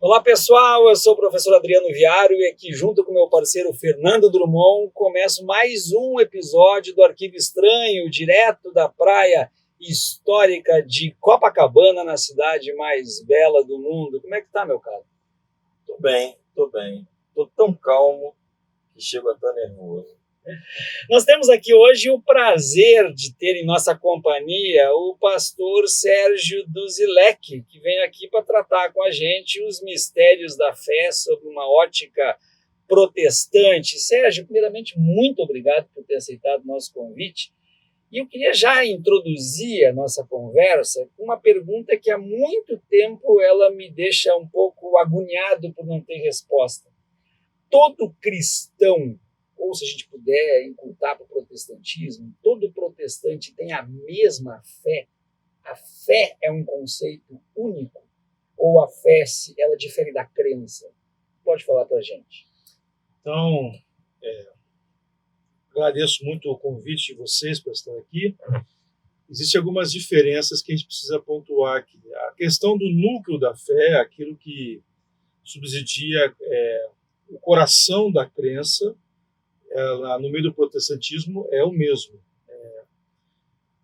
Olá pessoal, eu sou o professor Adriano Viário e aqui junto com meu parceiro Fernando Drummond começo mais um episódio do Arquivo Estranho, direto da praia histórica de Copacabana, na cidade mais bela do mundo. Como é que tá, meu cara? Tô bem, tô bem. Tô tão calmo que chego a estar nervoso. Nós temos aqui hoje o prazer de ter em nossa companhia o pastor Sérgio Duzilek, que vem aqui para tratar com a gente os mistérios da fé sob uma ótica protestante. Sérgio, primeiramente, muito obrigado por ter aceitado o nosso convite. E eu queria já introduzir a nossa conversa com uma pergunta que há muito tempo ela me deixa um pouco agoniado por não ter resposta. Todo cristão, ou se a gente puder incultar para o protestantismo, todo protestante tem a mesma fé? A fé é um conceito único? Ou a fé, ela difere da crença? Pode falar para a gente. Então, agradeço muito o convite de vocês para estar aqui. Existem algumas diferenças que a gente precisa pontuar aqui. A questão do núcleo da fé, aquilo que subsidia o coração da crença, no meio do protestantismo, é o mesmo.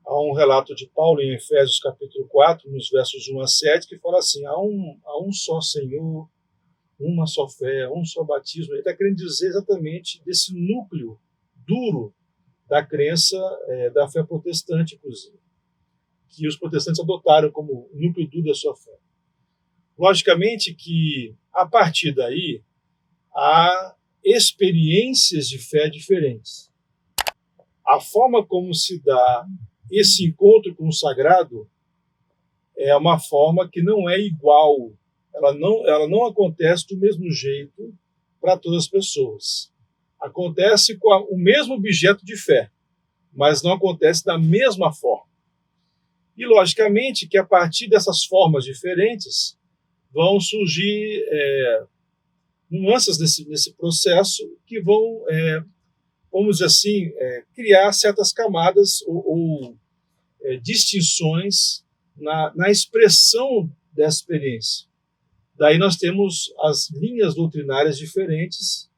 Há um relato de Paulo em Efésios capítulo 4, nos versos 1 a 7, que fala assim: há um só Senhor, uma só fé, um só batismo. Ele está querendo dizer exatamente desse núcleo duro da crença da fé protestante, inclusive, que os protestantes adotaram como núcleo duro da sua fé. Logicamente que, a partir daí, há experiências de fé diferentes. A forma como se dá esse encontro com o sagrado é uma forma que não é igual. Ela não acontece do mesmo jeito para todas as pessoas. Acontece com o mesmo objeto de fé, mas não acontece da mesma forma. E, logicamente, que a partir dessas formas diferentes vão surgir nuances nesse processo que vão, vamos dizer assim, criar certas camadas ou distinções na expressão dessa experiência. Daí nós temos as linhas doutrinárias diferentes,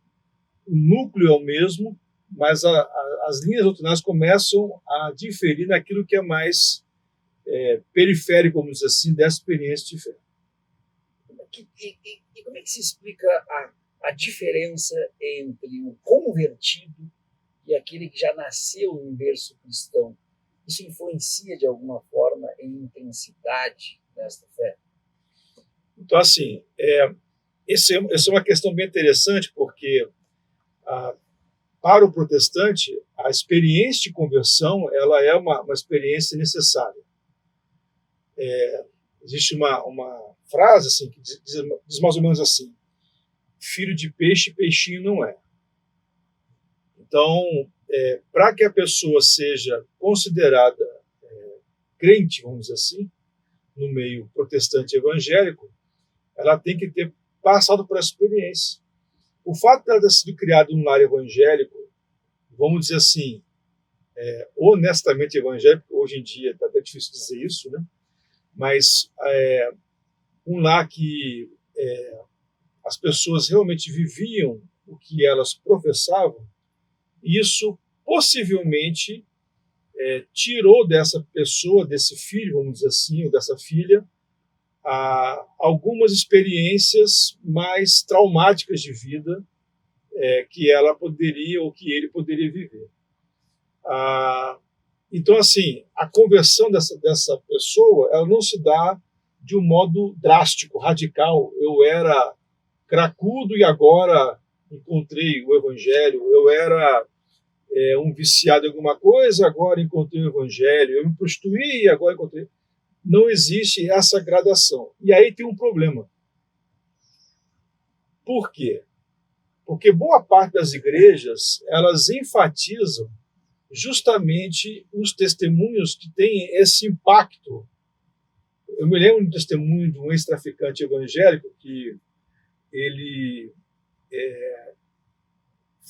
o núcleo é o mesmo, mas as linhas doutrinárias começam a diferir naquilo que é mais periférico, vamos dizer assim, dessa experiência de fé. E como é que se explica a diferença entre o convertido e aquele que já nasceu em berço cristão? Isso influencia de alguma forma em intensidade desta fé? Então, assim, essa é uma questão bem interessante, porque para o protestante, a experiência de conversão ela é uma experiência necessária. Existe uma frase assim, que diz mais ou menos assim: filho de peixe, peixinho não é. Então, para que a pessoa seja considerada crente, vamos dizer assim, no meio protestante evangélico, ela tem que ter passado por essa experiência. O fato de ela ter sido criada num lar evangélico, vamos dizer assim, honestamente evangélico, hoje em dia está até difícil dizer isso, né? Mas um lar que as pessoas realmente viviam o que elas professavam, isso possivelmente tirou dessa pessoa, desse filho, vamos dizer assim, ou dessa filha, algumas experiências mais traumáticas de vida que ela poderia ou que ele poderia viver. Então, assim, a conversão dessa pessoa, ela não se dá de um modo drástico, radical. Eu era cracudo e agora encontrei o evangelho. Eu era um viciado em alguma coisa, agora encontrei o evangelho. Eu me prostituí e agora encontrei. Não existe essa gradação. E aí tem um problema. Por quê? Porque boa parte das igrejas, elas enfatizam justamente os testemunhos que têm esse impacto. Eu me lembro do testemunho de um ex-traficante evangélico que ele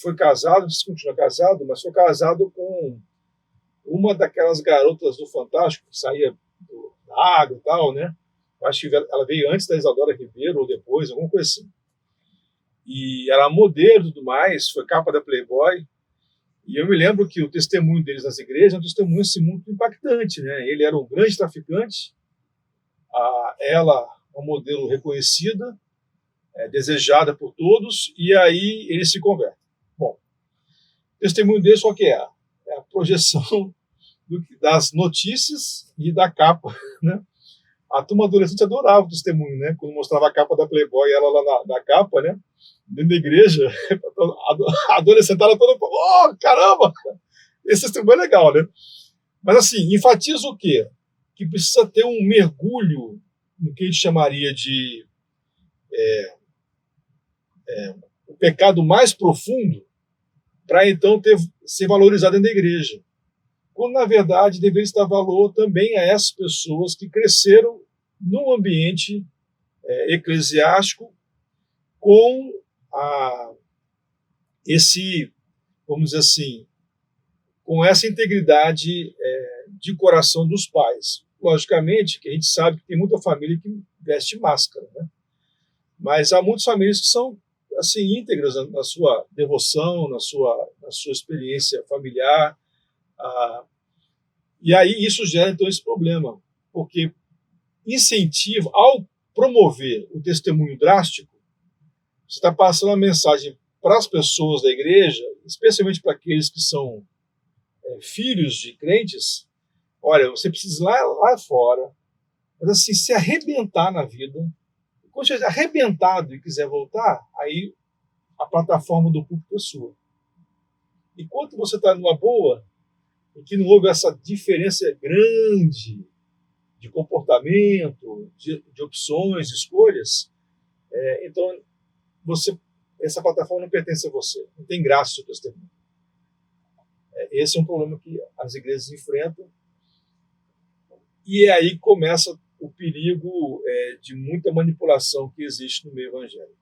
foi casado, não sei se continua casado, mas foi casado com uma daquelas garotas do Fantástico, que saía da água e tal, né? Eu acho que ela veio antes da Isadora Ribeiro ou depois, alguma coisa assim. E era modelo e tudo mais, foi capa da Playboy. E eu me lembro que o testemunho deles nas igrejas é um testemunho assim, muito impactante, né? Ele era um grande traficante, ela uma modelo reconhecida, desejada por todos, e aí ele se converte. Bom, o testemunho deles qual que é? É a projeção das notícias e da capa, né? A turma adolescente adorava o testemunho, né? Quando mostrava a capa da Playboy, ela lá na capa, né? Dentro da igreja, a adolescentada toda, oh, caramba! Esse testemunho é legal, né? Mas assim, enfatiza o quê? Que precisa ter um mergulho no que a gente chamaria de o pecado mais profundo para então ser valorizado dentro da igreja. Quando, na verdade, deveria estar valor também a essas pessoas que cresceram num ambiente eclesiástico com vamos dizer assim, com essa integridade de coração dos pais. Logicamente, que a gente sabe que tem muita família que veste máscara, né? Mas há muitas famílias que são assim íntegras na sua devoção, na sua experiência familiar. E aí isso gera então esse problema, porque incentiva, ao promover o testemunho drástico, você está passando a mensagem para as pessoas da igreja, especialmente para aqueles que são filhos de crentes. Olha, você precisa ir lá fora, mas assim, se arrebentar na vida. Quando você estiver arrebentado e quiser voltar, aí a plataforma do púlpito é sua. Enquanto você está numa boa, e que não houve essa diferença grande de comportamento, de opções, de escolhas, então essa plataforma não pertence a você, não tem graça o seu testemunho. Esse é um problema que as igrejas enfrentam, e aí começa o perigo de muita manipulação que existe no meio evangélico.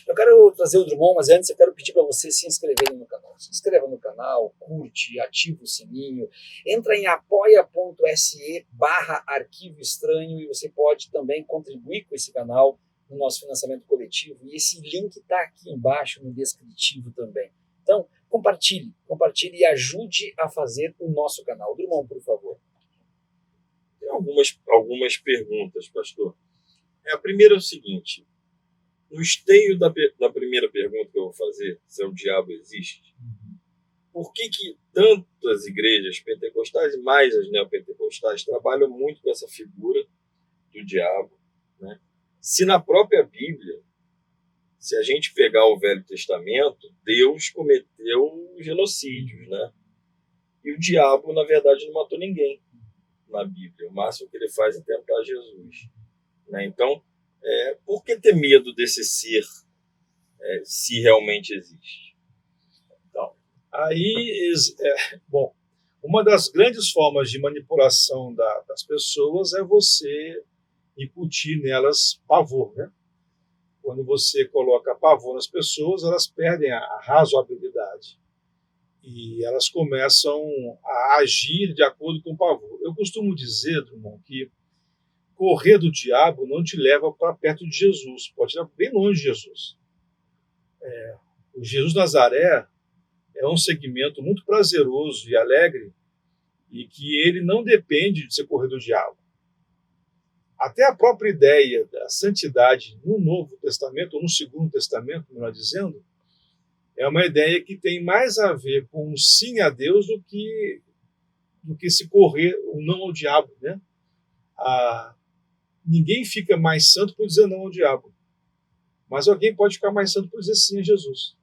Eu quero trazer o Drummond, mas antes eu quero pedir para você se inscrever no canal. Se inscreva no canal, curte, ativa o sininho, entra em apoia.se/Arquivo Estranho e você pode também contribuir com esse canal no nosso financiamento coletivo. E esse link está aqui embaixo no descritivo também. Então, compartilhe e ajude a fazer o nosso canal. Drummond, por favor. Tem algumas perguntas, pastor. A primeira é o seguinte: no esteio da primeira pergunta que eu vou fazer, se o diabo existe, por que tantas igrejas pentecostais e mais as neopentecostais trabalham muito com essa figura do diabo, né? Se na própria Bíblia, se a gente pegar o Velho Testamento, Deus cometeu genocídios, né? E o diabo, na verdade, não matou ninguém na Bíblia. O máximo que ele faz é tentar Jesus, né? Então, por que ter medo desse ser se realmente existe? Então, aí, bom, uma das grandes formas de manipulação das pessoas é você incutir nelas pavor, né? Quando você coloca pavor nas pessoas, elas perdem a razoabilidade e elas começam a agir de acordo com o pavor. Eu costumo dizer, Drummond, que correr do diabo não te leva para perto de Jesus, pode te levar bem longe de Jesus. O Jesus Nazaré é um segmento muito prazeroso e alegre e que ele não depende de você correr do diabo. Até a própria ideia da santidade no Novo Testamento, ou no Segundo Testamento, melhor dizendo, é uma ideia que tem mais a ver com um sim a Deus do que se correr ou não ao diabo, né? Ninguém fica mais santo por dizer não ao diabo, mas alguém pode ficar mais santo por dizer sim a Jesus.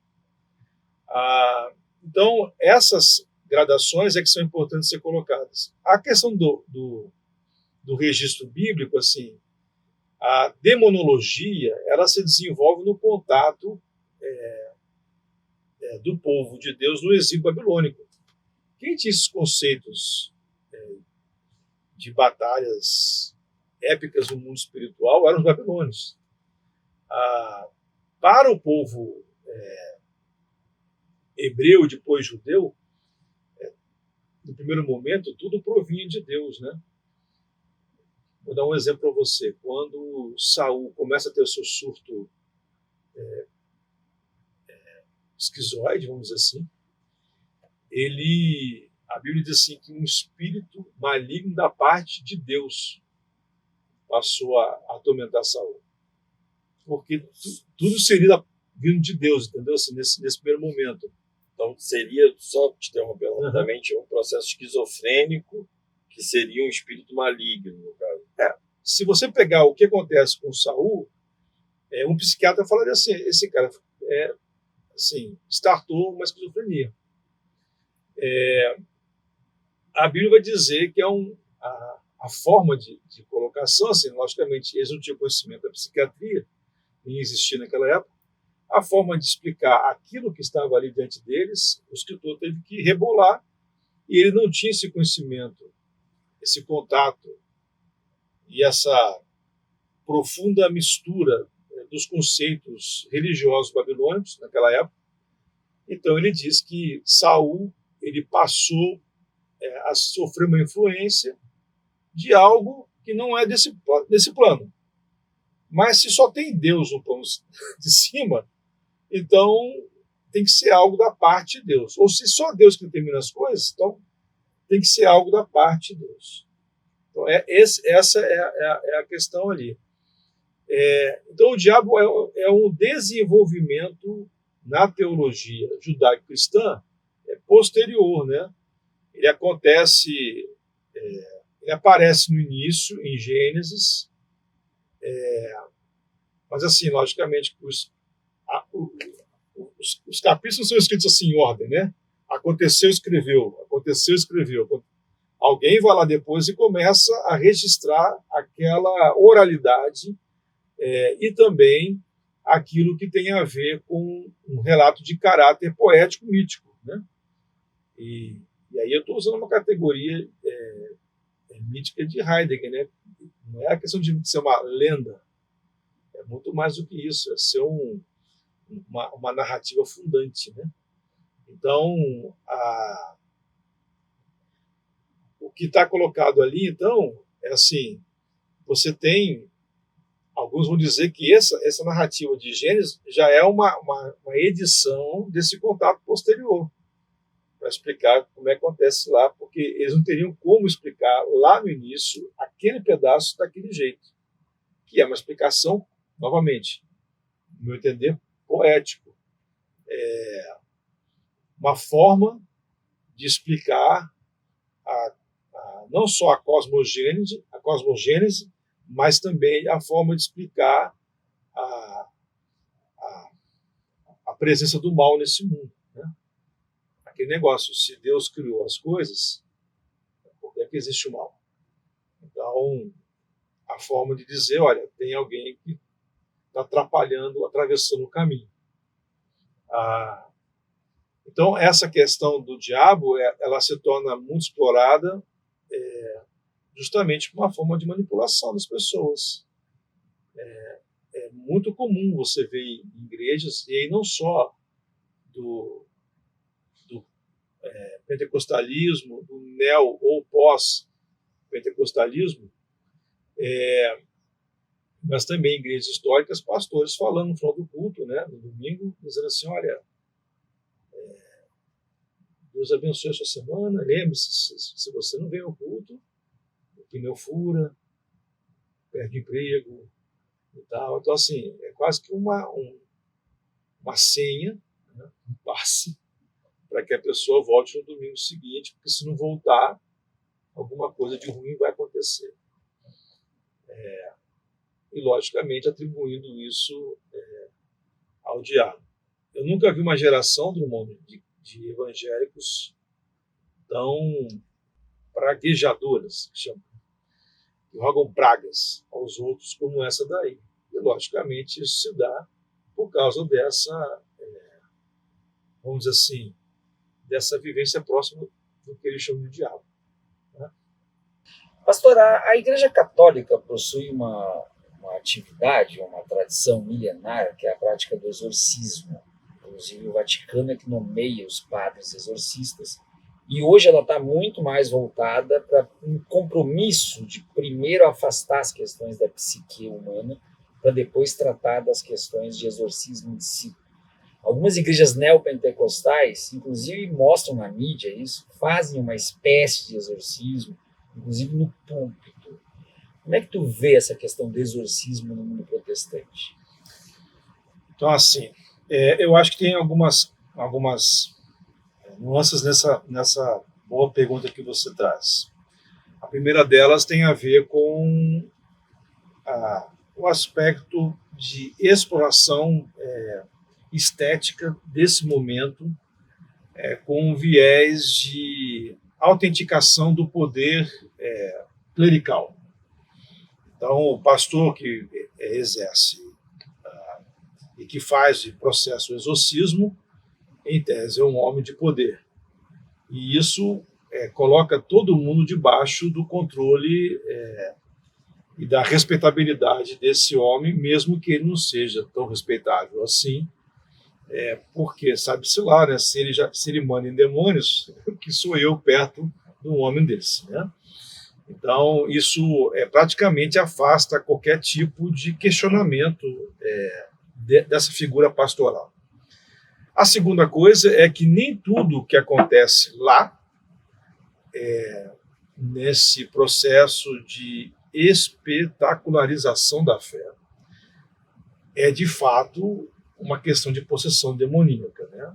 Então, essas gradações é que são importantes ser colocadas. A questão do registro bíblico, assim, a demonologia, ela se desenvolve no contato do povo de Deus no exílio babilônico. Quem tinha esses conceitos de batalhas épicas no mundo espiritual eram os babilônios. Para o povo hebreu, depois judeu, no primeiro momento, tudo provinha de Deus, né? Vou dar um exemplo para você. Quando Saul começa a ter o seu surto esquizoide, vamos dizer assim, a Bíblia diz assim que um espírito maligno da parte de Deus passou a atormentar Saul. Porque tudo seria vindo de Deus, entendeu? Assim, nesse primeiro momento. Então seria, só te interrompendo rapidamente, um processo esquizofrênico que seria um espírito maligno, no caso. Se você pegar o que acontece com Saul, um psiquiatra falaria assim, esse cara startou uma esquizofrenia. A Bíblia vai dizer que a forma de colocação, assim, logicamente, eles não tinham conhecimento da psiquiatria, nem existia naquela época, a forma de explicar aquilo que estava ali diante deles, o escritor teve que rebolar, e ele não tinha esse conhecimento, esse contato e essa profunda mistura dos conceitos religiosos babilônicos naquela época. Então ele diz que Saul ele passou a sofrer uma influência de algo que não é desse plano. Mas se só tem Deus no plano de cima, então tem que ser algo da parte de Deus. Ou se só Deus que determina as coisas, então tem que ser algo da parte de Deus. Então essa é a questão ali. Então o diabo é um desenvolvimento na teologia judaico-cristã posterior, né? Ele aparece no início, em Gênesis, mas assim, logicamente, os capítulos não são escritos assim em ordem, né? Aconteceu, escreveu. Alguém vai lá depois e começa a registrar aquela oralidade e também aquilo que tem a ver com um relato de caráter poético mítico, né? E aí eu estou usando uma categoria mítica de Heidegger, né? Não é a questão de ser uma lenda, é muito mais do que isso, é ser uma narrativa fundante, né? Então, o que está colocado ali, então, é assim, você tem, alguns vão dizer que essa narrativa de Gênesis já é uma edição desse contato posterior, para explicar como é que acontece lá, porque eles não teriam como explicar lá no início aquele pedaço daquele jeito, que é uma explicação, novamente, no meu entender, poético. Uma forma de explicar não só a cosmogênese, mas também a forma de explicar a presença do mal nesse mundo, né? Aquele negócio, se Deus criou as coisas, por que existe o mal? Então, a forma de dizer, olha, tem alguém que está atrapalhando, atravessando o caminho. Então, essa questão do diabo, ela se torna muito explorada justamente por uma forma de manipulação das pessoas. É muito comum você ver em igrejas, e aí não só do pentecostalismo, do neo ou pós-pentecostalismo, mas também em igrejas históricas, pastores falando no final do culto, né, no domingo, dizendo assim, olha, Deus abençoe a sua semana, lembre-se, se você não vem ao culto, o pneu fura, perde emprego e tal. Então, assim, é quase que uma senha, né, um passe, para que a pessoa volte no domingo seguinte, porque se não voltar, alguma coisa de ruim vai acontecer. E, logicamente, atribuindo isso ao diabo. Eu nunca vi uma geração do mundo de evangélicos tão praguejadoras, que chamam, que jogam pragas aos outros como essa daí. E, logicamente, isso se dá por causa dessa, vamos dizer assim, dessa vivência próxima do que eles chamam de diabo. Né? Pastor, a Igreja Católica possui uma atividade, uma tradição milenar, que é a prática do exorcismo. Inclusive, o Vaticano é que nomeia os padres exorcistas, E hoje ela está muito mais voltada para um compromisso de primeiro afastar as questões da psique humana para depois tratar das questões de exorcismo de si. Algumas igrejas neopentecostais, inclusive mostram na mídia isso, fazem uma espécie de exorcismo, inclusive no púlpito. Como é que tu vê essa questão do exorcismo no mundo protestante? Então, assim, eu acho que tem algumas nuances nessa boa pergunta que você traz. A primeira delas tem a ver com o aspecto de exploração estética desse momento, com um viés de autenticação do poder clerical. Então, o pastor que exerce e que faz e processa o exorcismo, em tese, é um homem de poder. E isso coloca todo mundo debaixo do controle e da respeitabilidade desse homem, mesmo que ele não seja tão respeitável assim, porque sabe-se lá, né, se ele manda em demônios, que sou eu perto de um homem desse, né? Então, isso praticamente afasta qualquer tipo de questionamento dessa figura pastoral. A segunda coisa é que nem tudo que acontece lá, nesse processo de espetacularização da fé, é de fato uma questão de possessão demoníaca, né?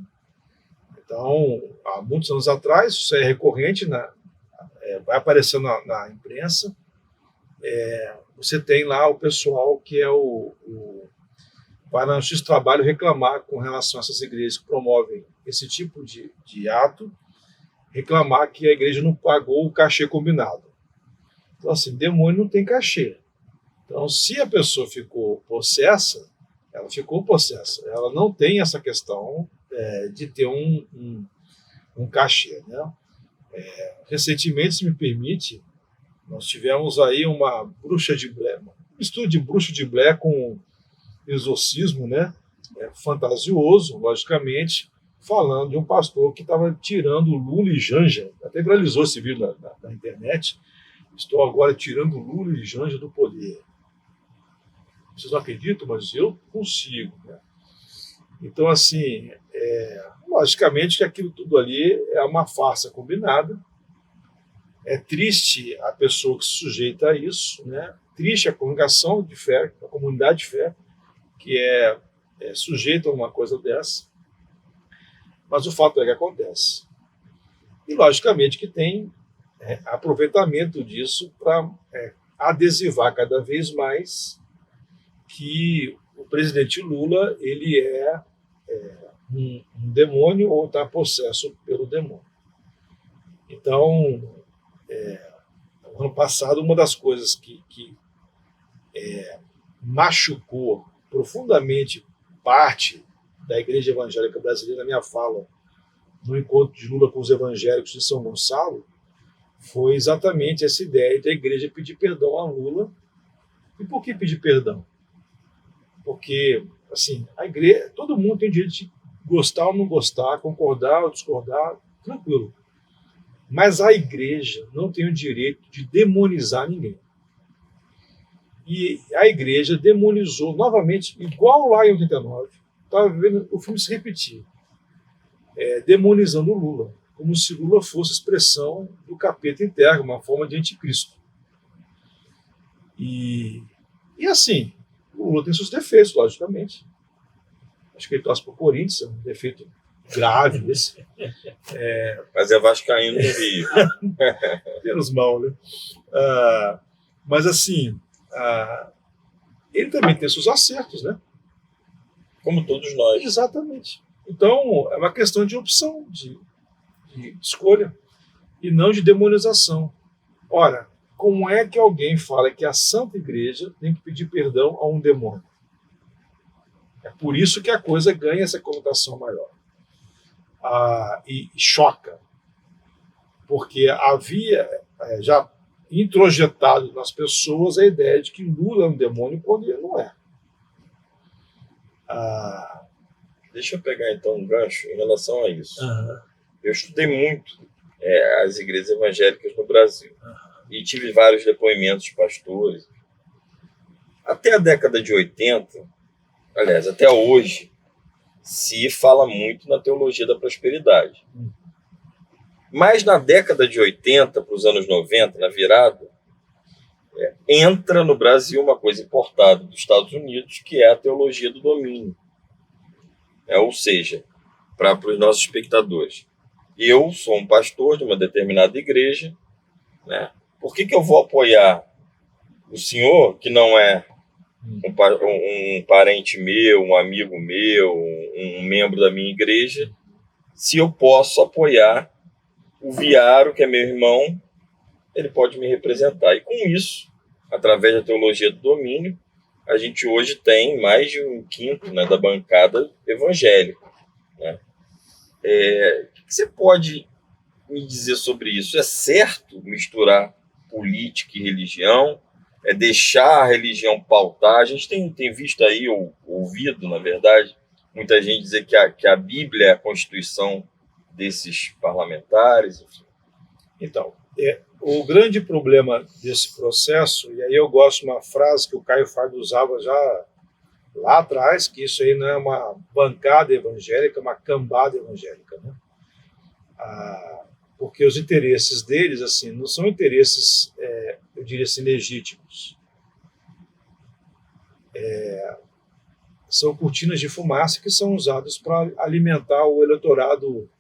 Então, há muitos anos atrás, isso é recorrente, vai aparecendo na imprensa, você tem lá o pessoal que vai na Justiça do Trabalho reclamar com relação a essas igrejas que promovem esse tipo de ato, reclamar que a igreja não pagou o cachê combinado. Então, assim, demônio não tem cachê. Então, se a pessoa ficou possessa, ela ficou possessa. Ela não tem essa questão de ter um cachê, né? Recentemente, se me permite, nós tivemos aí uma bruxa de Blair, um estudo de bruxa de Blair com exorcismo, né? Fantasioso, logicamente, falando de um pastor que estava tirando Lula e Janja. Até viralizou esse vídeo na internet. Estou agora tirando Lula e Janja do poder. Vocês não acreditam, mas eu consigo, né? Então, assim, logicamente que aquilo tudo ali é uma farsa combinada. É triste a pessoa que se sujeita a isso, né? Triste a congregação de fé, a comunidade de fé, que é sujeita a uma coisa dessa. Mas o fato é que acontece. E, logicamente, que tem aproveitamento disso para adesivar cada vez mais que o presidente Lula ele é um demônio ou está possesso pelo demônio. Então, no ano passado, uma das coisas que machucou profundamente parte da Igreja Evangélica Brasileira, na minha fala, no encontro de Lula com os evangélicos de São Gonçalo, foi exatamente essa ideia da igreja pedir perdão a Lula. E por que pedir perdão? Porque, assim, a igreja, todo mundo tem direito de gostar ou não gostar, concordar ou discordar, tranquilo. Mas a igreja não tem o direito de demonizar ninguém. E a igreja demonizou novamente, igual lá em 89, estava vendo o filme se repetir, demonizando o Lula, como se Lula fosse expressão do capeta em terra, uma forma de anticristo. E assim, o Lula tem seus defeitos, logicamente. Acho que ele torce para o Corinthians, é um defeito grave esse. Mas é vascaíno no Rio. Menos mal, né? Mas assim, ele também tem seus acertos, né? Como todos nós. Exatamente. Então, é uma questão de opção, de escolha, e não de demonização. Ora, como é que alguém fala que a Santa Igreja tem que pedir perdão a um demônio? É por isso que a coisa ganha essa conotação maior. E choca. Porque havia já introjetado nas pessoas a ideia de que Lula é um demônio quando ele não é. Deixa eu pegar então um gancho em relação a isso. Uhum. Eu estudei muito as igrejas evangélicas no Brasil. E tive vários depoimentos de pastores. Até a década de 80, aliás, até hoje, se fala muito na teologia da prosperidade. Mas na década de 80 para os anos 90, na virada, entra no Brasil uma coisa importada dos Estados Unidos, que é a teologia do domínio. Ou seja, para os nossos espectadores, eu sou um pastor de uma determinada igreja, né? Por que eu vou apoiar o senhor, que não é um parente meu, um amigo meu, um membro da minha igreja, se eu posso apoiar o Viário, que é meu irmão, ele pode me representar? E com isso, através da teologia do domínio, a gente hoje tem mais de um quinto, né, da bancada evangélica, né? O que você pode me dizer sobre isso? É certo misturar política e religião? É deixar a religião pautar? A gente tem visto aí, ou ouvido, na verdade, muita gente dizer que a Bíblia é a constituição desses parlamentares. Enfim. Então, o grande problema desse processo, e aí eu gosto de uma frase que o Caio Fábio usava já lá atrás, que isso aí não é uma bancada evangélica, é uma cambada evangélica, né? Porque os interesses deles, assim, não são interesses, eu diria assim, legítimos. São cortinas de fumaça que são usadas para alimentar o eleitorado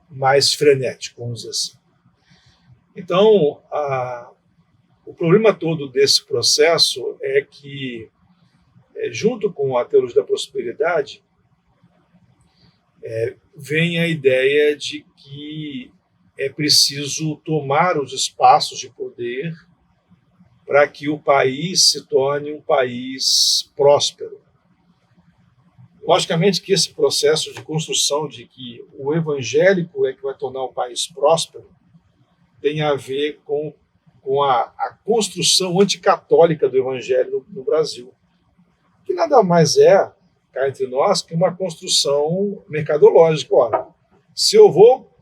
mais frenético, vamos dizer assim. Então, o problema todo desse processo é que, junto com a teologia da prosperidade, vem a ideia de que é preciso tomar os espaços de poder para que o país se torne um país próspero. Logicamente que esse processo de construção de que o evangélico é que vai tornar o país próspero tem a ver com a construção anticatólica do evangelho no Brasil, que nada mais é, cá entre nós, que uma construção mercadológica. Ora, se eu vou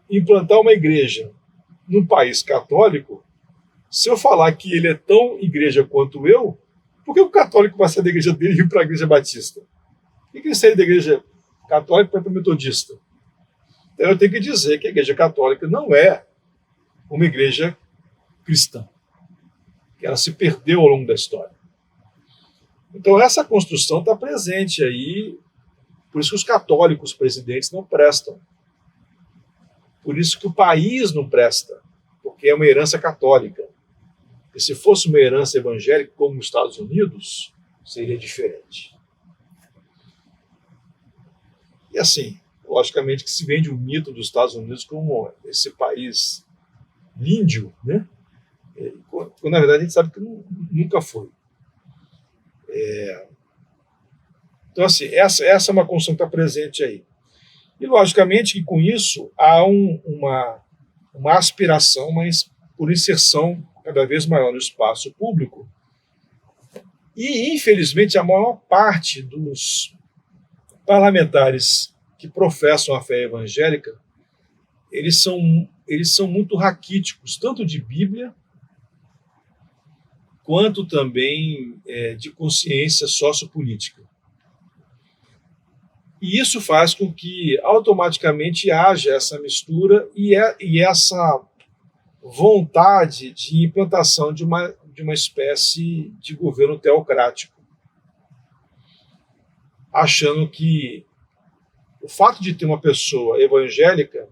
implantar uma igreja num país católico, se eu falar que ele é tão igreja quanto eu, por que o católico vai sair da igreja dele e ir para a igreja batista? Por que ele saiu da igreja católica para ir para a metodista? Então eu tenho que dizer que a igreja católica não é uma igreja cristã, que ela se perdeu ao longo da história. Então essa construção está presente aí, por isso que os católicos presidentes não prestam, por isso que o país não presta, porque é uma herança católica. E se fosse uma herança evangélica, como os Estados Unidos, seria diferente. E assim, logicamente que se vende o mito dos Estados Unidos como esse país índio, né? Quando na verdade a gente sabe que nunca foi. Então assim, essa é uma construção que está presente aí. E logicamente que com isso há uma aspiração por inserção cada vez maior no espaço público. E infelizmente a maior parte dos parlamentares que professam a fé evangélica, eles são muito raquíticos, tanto de Bíblia, quanto também de consciência sociopolítica. E isso faz com que automaticamente haja essa mistura e essa vontade de implantação de uma espécie de governo teocrático, achando que o fato de ter uma pessoa evangélica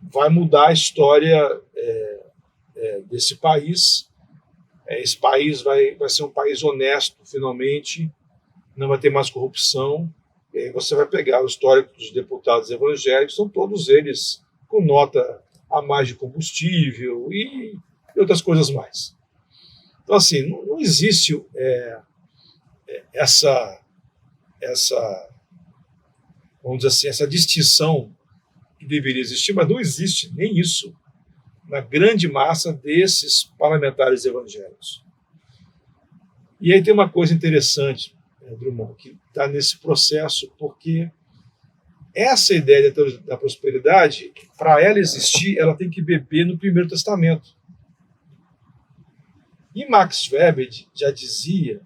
vai mudar a história desse país. Esse país vai ser um país honesto, finalmente, não vai ter mais corrupção. E aí você vai pegar o histórico dos deputados evangélicos, são todos eles com nota a mais de combustível e outras coisas mais. Então, assim, não existe essa vamos dizer assim, essa distinção que deveria existir, mas não existe nem isso na grande massa desses parlamentares evangélicos. E aí tem uma coisa interessante, Drummond, que está nesse processo, porque essa ideia da prosperidade, para ela existir, ela tem que beber no Primeiro Testamento. E Max Weber já dizia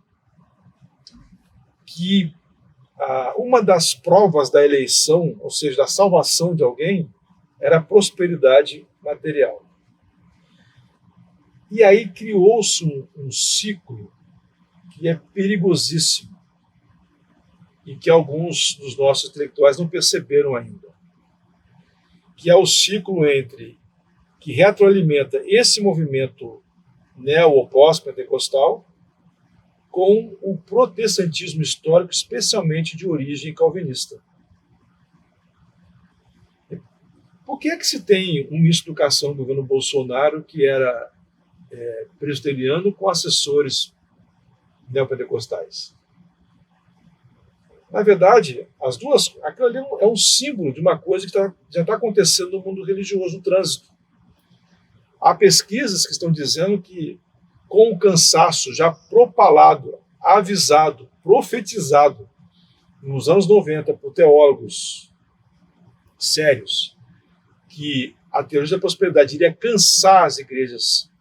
que uma das provas da eleição, ou seja, da salvação de alguém, era a prosperidade material. E aí criou-se um ciclo que é perigosíssimo e que alguns dos nossos intelectuais não perceberam ainda, que é o ciclo que retroalimenta esse movimento neo- ou pós-pentecostal com o protestantismo histórico, especialmente de origem calvinista. Por que é que se tem um ministro da Educação do governo Bolsonaro que era presbiteriano com assessores neopentecostais? Na verdade, aquilo ali é um símbolo de uma coisa que já está acontecendo no mundo religioso, no trânsito. Há pesquisas que estão dizendo que, com o cansaço já propalado, avisado, profetizado nos anos 90 por teólogos sérios, que a teologia da prosperidade iria cansar as igrejas,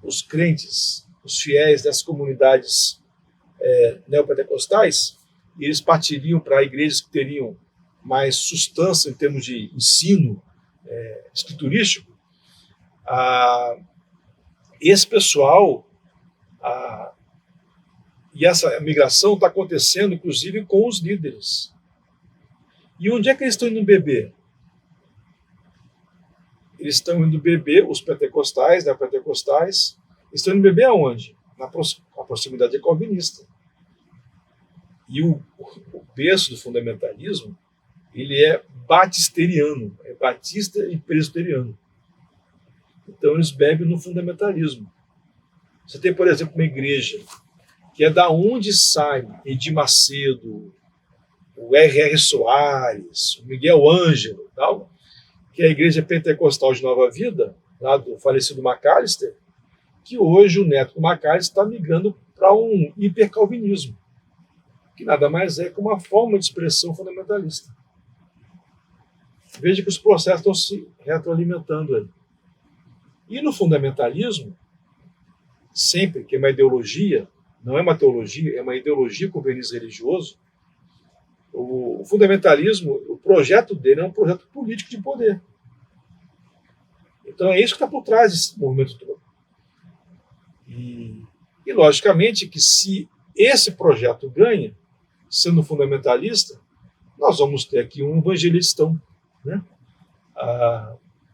os crentes, os fiéis das comunidades neopentecostais, e eles partiriam para igrejas que teriam mais substância em termos de ensino escriturístico. Esse pessoal e essa migração está acontecendo, inclusive, com os líderes. E onde é que eles estão indo beber? Eles estão indo beber, os pentecostais, neopentecostais, estão indo beber aonde? Na proximidade calvinista. E o berço do fundamentalismo, ele é batisteriano, é batista e presbiteriano. Então eles bebem no fundamentalismo. Você tem, por exemplo, uma igreja que é da onde sai Edir Macedo, o R.R. Soares, o Miguel Ângelo, tal, que é a igreja pentecostal de Nova Vida, lá do falecido Macalister, que hoje o neto do Macalister está migrando para um hipercalvinismo, que nada mais é que uma forma de expressão fundamentalista. Veja que os processos estão se retroalimentando aí. E no fundamentalismo, sempre que é uma ideologia, não é uma teologia, é uma ideologia com verniz religioso, o fundamentalismo, o projeto dele é um projeto político de poder. Então é isso que está por trás desse movimento todo. E logicamente que se esse projeto ganha, sendo fundamentalista, nós vamos ter aqui um evangelistão, né?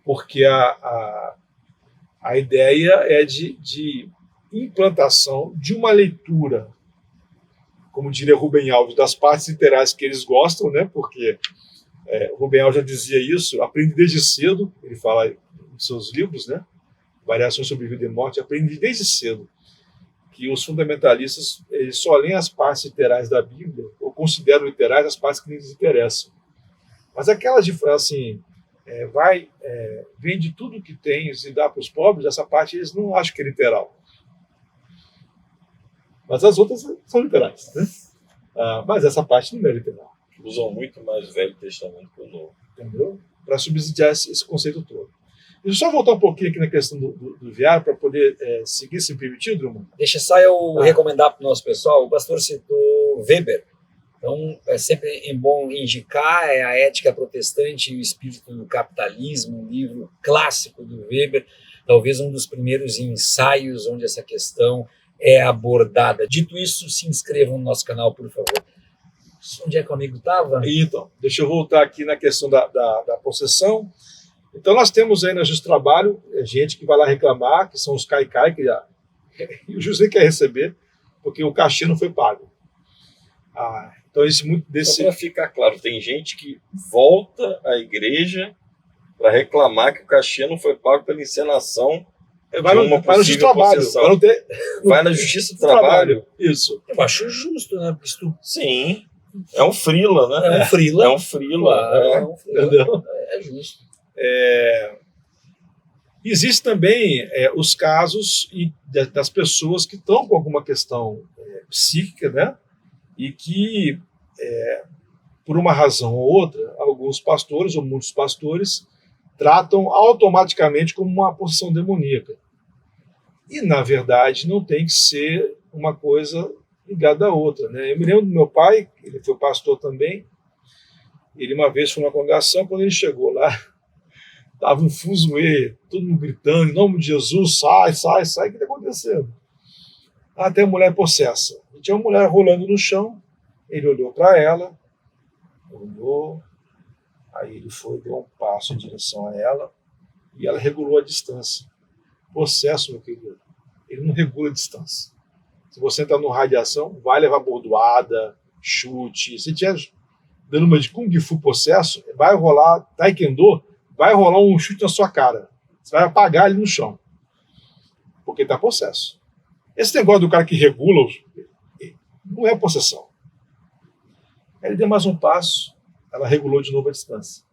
Porque a ideia é de implantação de uma leitura, como diria Rubem Alves, das partes literais que eles gostam, né? Porque Rubem Alves já dizia isso, aprende desde cedo, ele fala em seus livros, né? Variações sobre Vida e Morte, aprende desde cedo que os fundamentalistas eles só leem as partes literais da Bíblia, ou consideram literais as partes que lhes interessam. Mas aquelas de assim, vende tudo que tens e dá para os pobres, essa parte eles não acham que é literal. Mas as outras são literais, né? Mas essa parte não é literal. Usam muito mais o Velho Testamento que o Novo. Entendeu? Para subsidiar esse conceito todo. Deixa eu só voltar um pouquinho aqui na questão do viário para poder seguir sem permitir, Drummond. Deixa só eu recomendar para o nosso pessoal, o pastor citou Weber. Então, é sempre bom indicar a Ética Protestante e o Espírito do Capitalismo, um livro clássico do Weber, talvez um dos primeiros ensaios onde essa questão é abordada. Dito isso, se inscrevam no nosso canal, por favor. Onde é que o amigo estava? Então, deixa eu voltar aqui na questão da possessão. Então, nós temos aí na Justiça do Trabalho gente que vai lá reclamar, que são os caicai, e o juiz quer receber, porque o cachê não foi pago. Então, Só para ficar claro, tem gente que volta à igreja para reclamar que o cachê não foi pago pela encenação de uma possível possessão. Vai na Justiça do Trabalho. Isso. Eu acho justo, né? Porque Sim, é um frila, né? É um frila. É um frila. Claro, é um frila. É justo. Existem também os casos das pessoas que estão com alguma questão psíquica, né? E que por uma razão ou outra, alguns pastores, ou muitos pastores, tratam automaticamente como uma possessão demoníaca. E, na verdade, não tem que ser uma coisa ligada à outra, né? Eu me lembro do meu pai, ele foi pastor também, ele uma vez foi numa congregação, quando ele chegou lá, estava um fuzuê, todo mundo gritando, em nome de Jesus, sai, sai, sai, o que está acontecendo? Até a mulher possessa. E tinha uma mulher rolando no chão, ele olhou para ela, olhou, aí ele foi, deu um passo em direção a ela, e ela regulou a distância. Possesso, meu querido, ele não regula a distância. Se você entrar no radiação, vai levar bordoada, chute. Se tiver dando uma de Kung Fu possesso, vai rolar Taekwondo, vai rolar um chute na sua cara. Você vai apagar ele no chão. Porque está possesso. Esse negócio do cara que regula não é possessão. Ele deu mais um passo, ela regulou de novo a distância.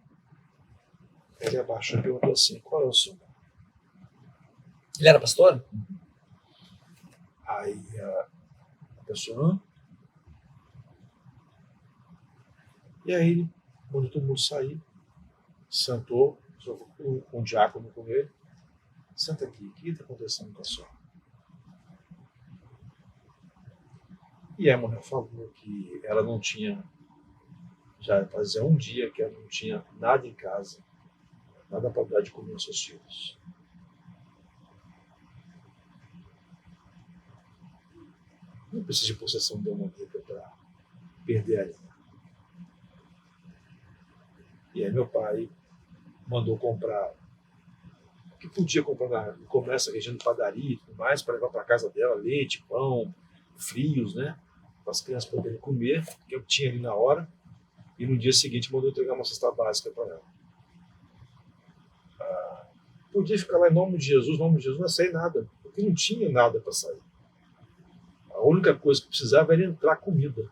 Ele abaixou e perguntou assim, qual é o seu nome? Ele era pastor? Aí a pessoa... E aí ele mandou todo mundo sair, sentou, com um diácono com ele. Senta aqui, o que está acontecendo com a senhora? E a mulher falou que ela não tinha, já fazia um dia que ela não tinha nada em casa, nada para dar de comer aos seus filhos. Não precisa de possessão demoníaca para perder a linha. E aí meu pai mandou comprar o que podia comprar no comércio, região de padaria e tudo mais, para levar para casa dela leite, pão, frios, né? Para as crianças poderem comer, que eu tinha ali na hora. E no dia seguinte mandou entregar uma cesta básica para ela. Podia ficar lá em nome de Jesus, não ia sair nada, porque não tinha nada para sair. A única coisa que precisava era entrar comida,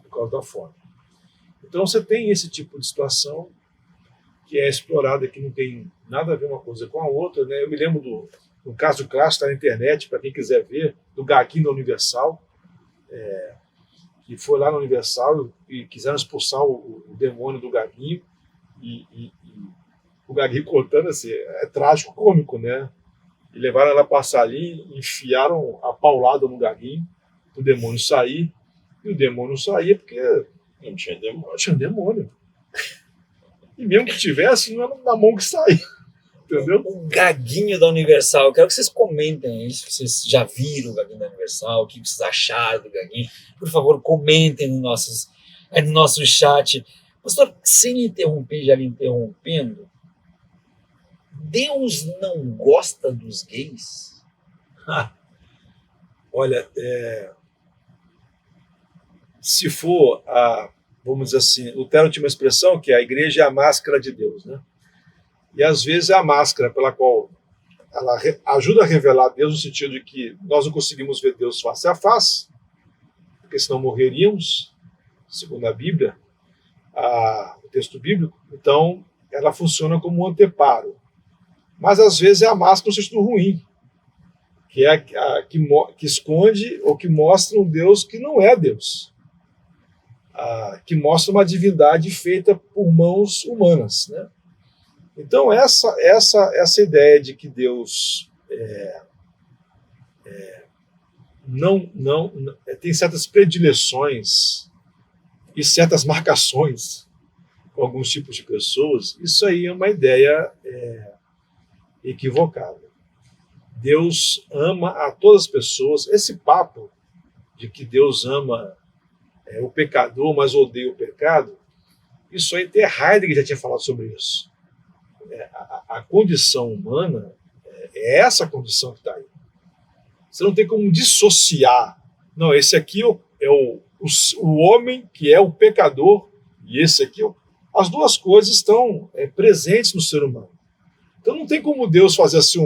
por causa da fome. Então você tem esse tipo de situação que é explorada, que não tem nada a ver uma coisa com a outra, né? Eu me lembro do caso clássico, está na internet, para quem quiser ver, do Gaguinho da Universal, que foi lá na Universal e quiseram expulsar o demônio do Gaguinho, e o Gaguinho contando assim, é trágico cômico, né? E levaram ela a passar ali, enfiaram a paulada no Gaguinho, o demônio sair, e o demônio saía porque não tinha demônio. Não tinha demônio. E mesmo que tivesse, não era na mão que saía. Entendeu? O Gaguinho da Universal, eu quero que vocês comentem isso, vocês já viram o Gaguinho da Universal, o que vocês acharam do Gaguinho. Por favor, comentem no nosso chat. Pastor, sem interromper, já lhe interrompendo, Deus não gosta dos gays? Olha, se for vamos dizer assim, Lutero tinha uma expressão que a igreja é a máscara de Deus, né? E às vezes é a máscara pela qual ela ajuda a revelar Deus, no sentido de que nós não conseguimos ver Deus face a face, porque senão morreríamos, segundo a Bíblia, o texto bíblico. Então, ela funciona como um anteparo. Mas às vezes é a máscara no sentido ruim, que é que esconde ou que mostra um Deus que não é Deus. Que mostra uma divindade feita por mãos humanas, né? Então essa ideia de que Deus não tem certas predileções e certas marcações com alguns tipos de pessoas, isso aí é uma ideia equivocada. Deus ama a todas as pessoas. Esse papo de que Deus ama o pecador, mas odeia o pecado, isso aí até Heidegger já tinha falado sobre isso. A condição humana é essa condição que está aí. Você não tem como dissociar. Não, esse aqui é o homem que é o pecador, e esse aqui, as duas coisas estão presentes no ser humano. Então não tem como Deus fazer assim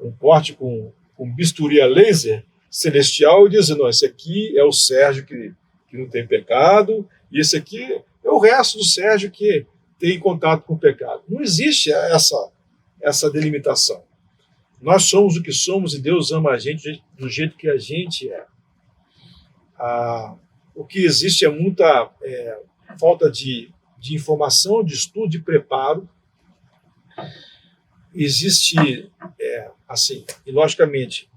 um corte com bisturi a laser celestial e dizer, não, esse aqui é o Sérgio que não tem pecado, e esse aqui é o resto do Sérgio que tem contato com o pecado. Não existe essa delimitação. Nós somos o que somos e Deus ama a gente do jeito que a gente é. O que existe é muita falta de informação, de estudo, de preparo. Existe, assim, e logicamente,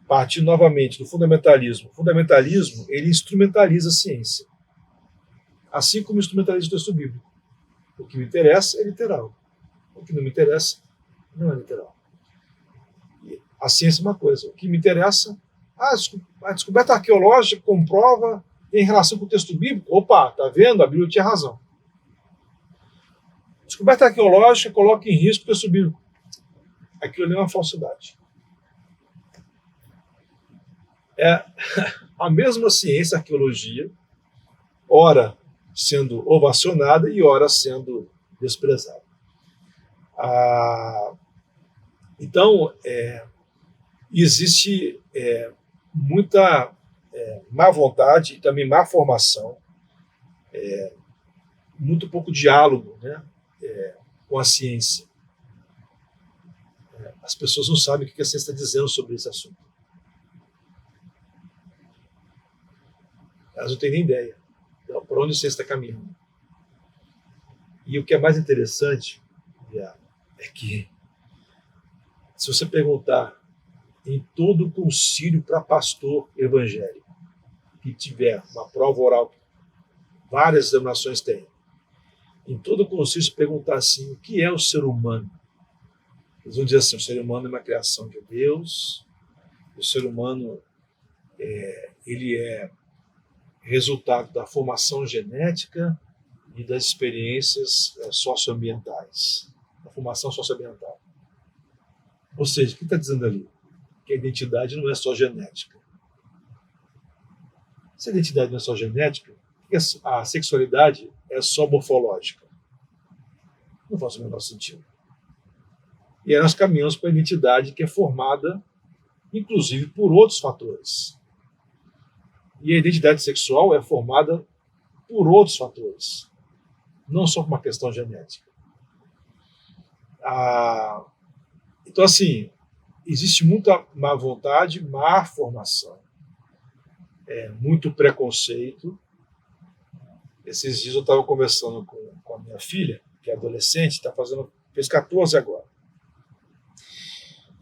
partindo novamente do fundamentalismo. O fundamentalismo, ele instrumentaliza a ciência, assim como instrumentaliza o texto bíblico. O que me interessa é literal. O que não me interessa não é literal. E a ciência é uma coisa. O que me interessa, a descoberta arqueológica comprova em relação com o texto bíblico. Opa, tá vendo? A Bíblia tinha razão. Descoberta arqueológica coloca em risco o texto bíblico. Aquilo ali é uma falsidade. É a mesma ciência, a arqueologia, ora sendo ovacionada e ora sendo desprezada. Então, existe muita má vontade e também má formação, muito pouco diálogo, né, com a ciência. As pessoas não sabem o que a ciência está dizendo sobre esse assunto. Elas não têm nem ideia por onde a ciência está caminhando. E o que é mais interessante é que, se você perguntar em todo o concílio para pastor evangélico que tiver uma prova oral, várias denominações têm, em todo o concílio, se perguntar assim, o que é o ser humano? Eles vão dizer assim, o ser humano é uma criação de Deus, o ser humano ele é resultado da formação genética e das experiências socioambientais, da formação socioambiental. Ou seja, o que está dizendo ali? Que a identidade não é só genética. Se a identidade não é só genética, a sexualidade é só morfológica. Não faz o menor sentido. E aí nós caminhamos para a identidade que é formada, inclusive, por outros fatores. E a identidade sexual é formada por outros fatores, não só por uma questão genética. Então, assim, existe muita má vontade, má formação, muito preconceito. Esses dias eu estava conversando com a minha filha, que é adolescente, fez 14 agora.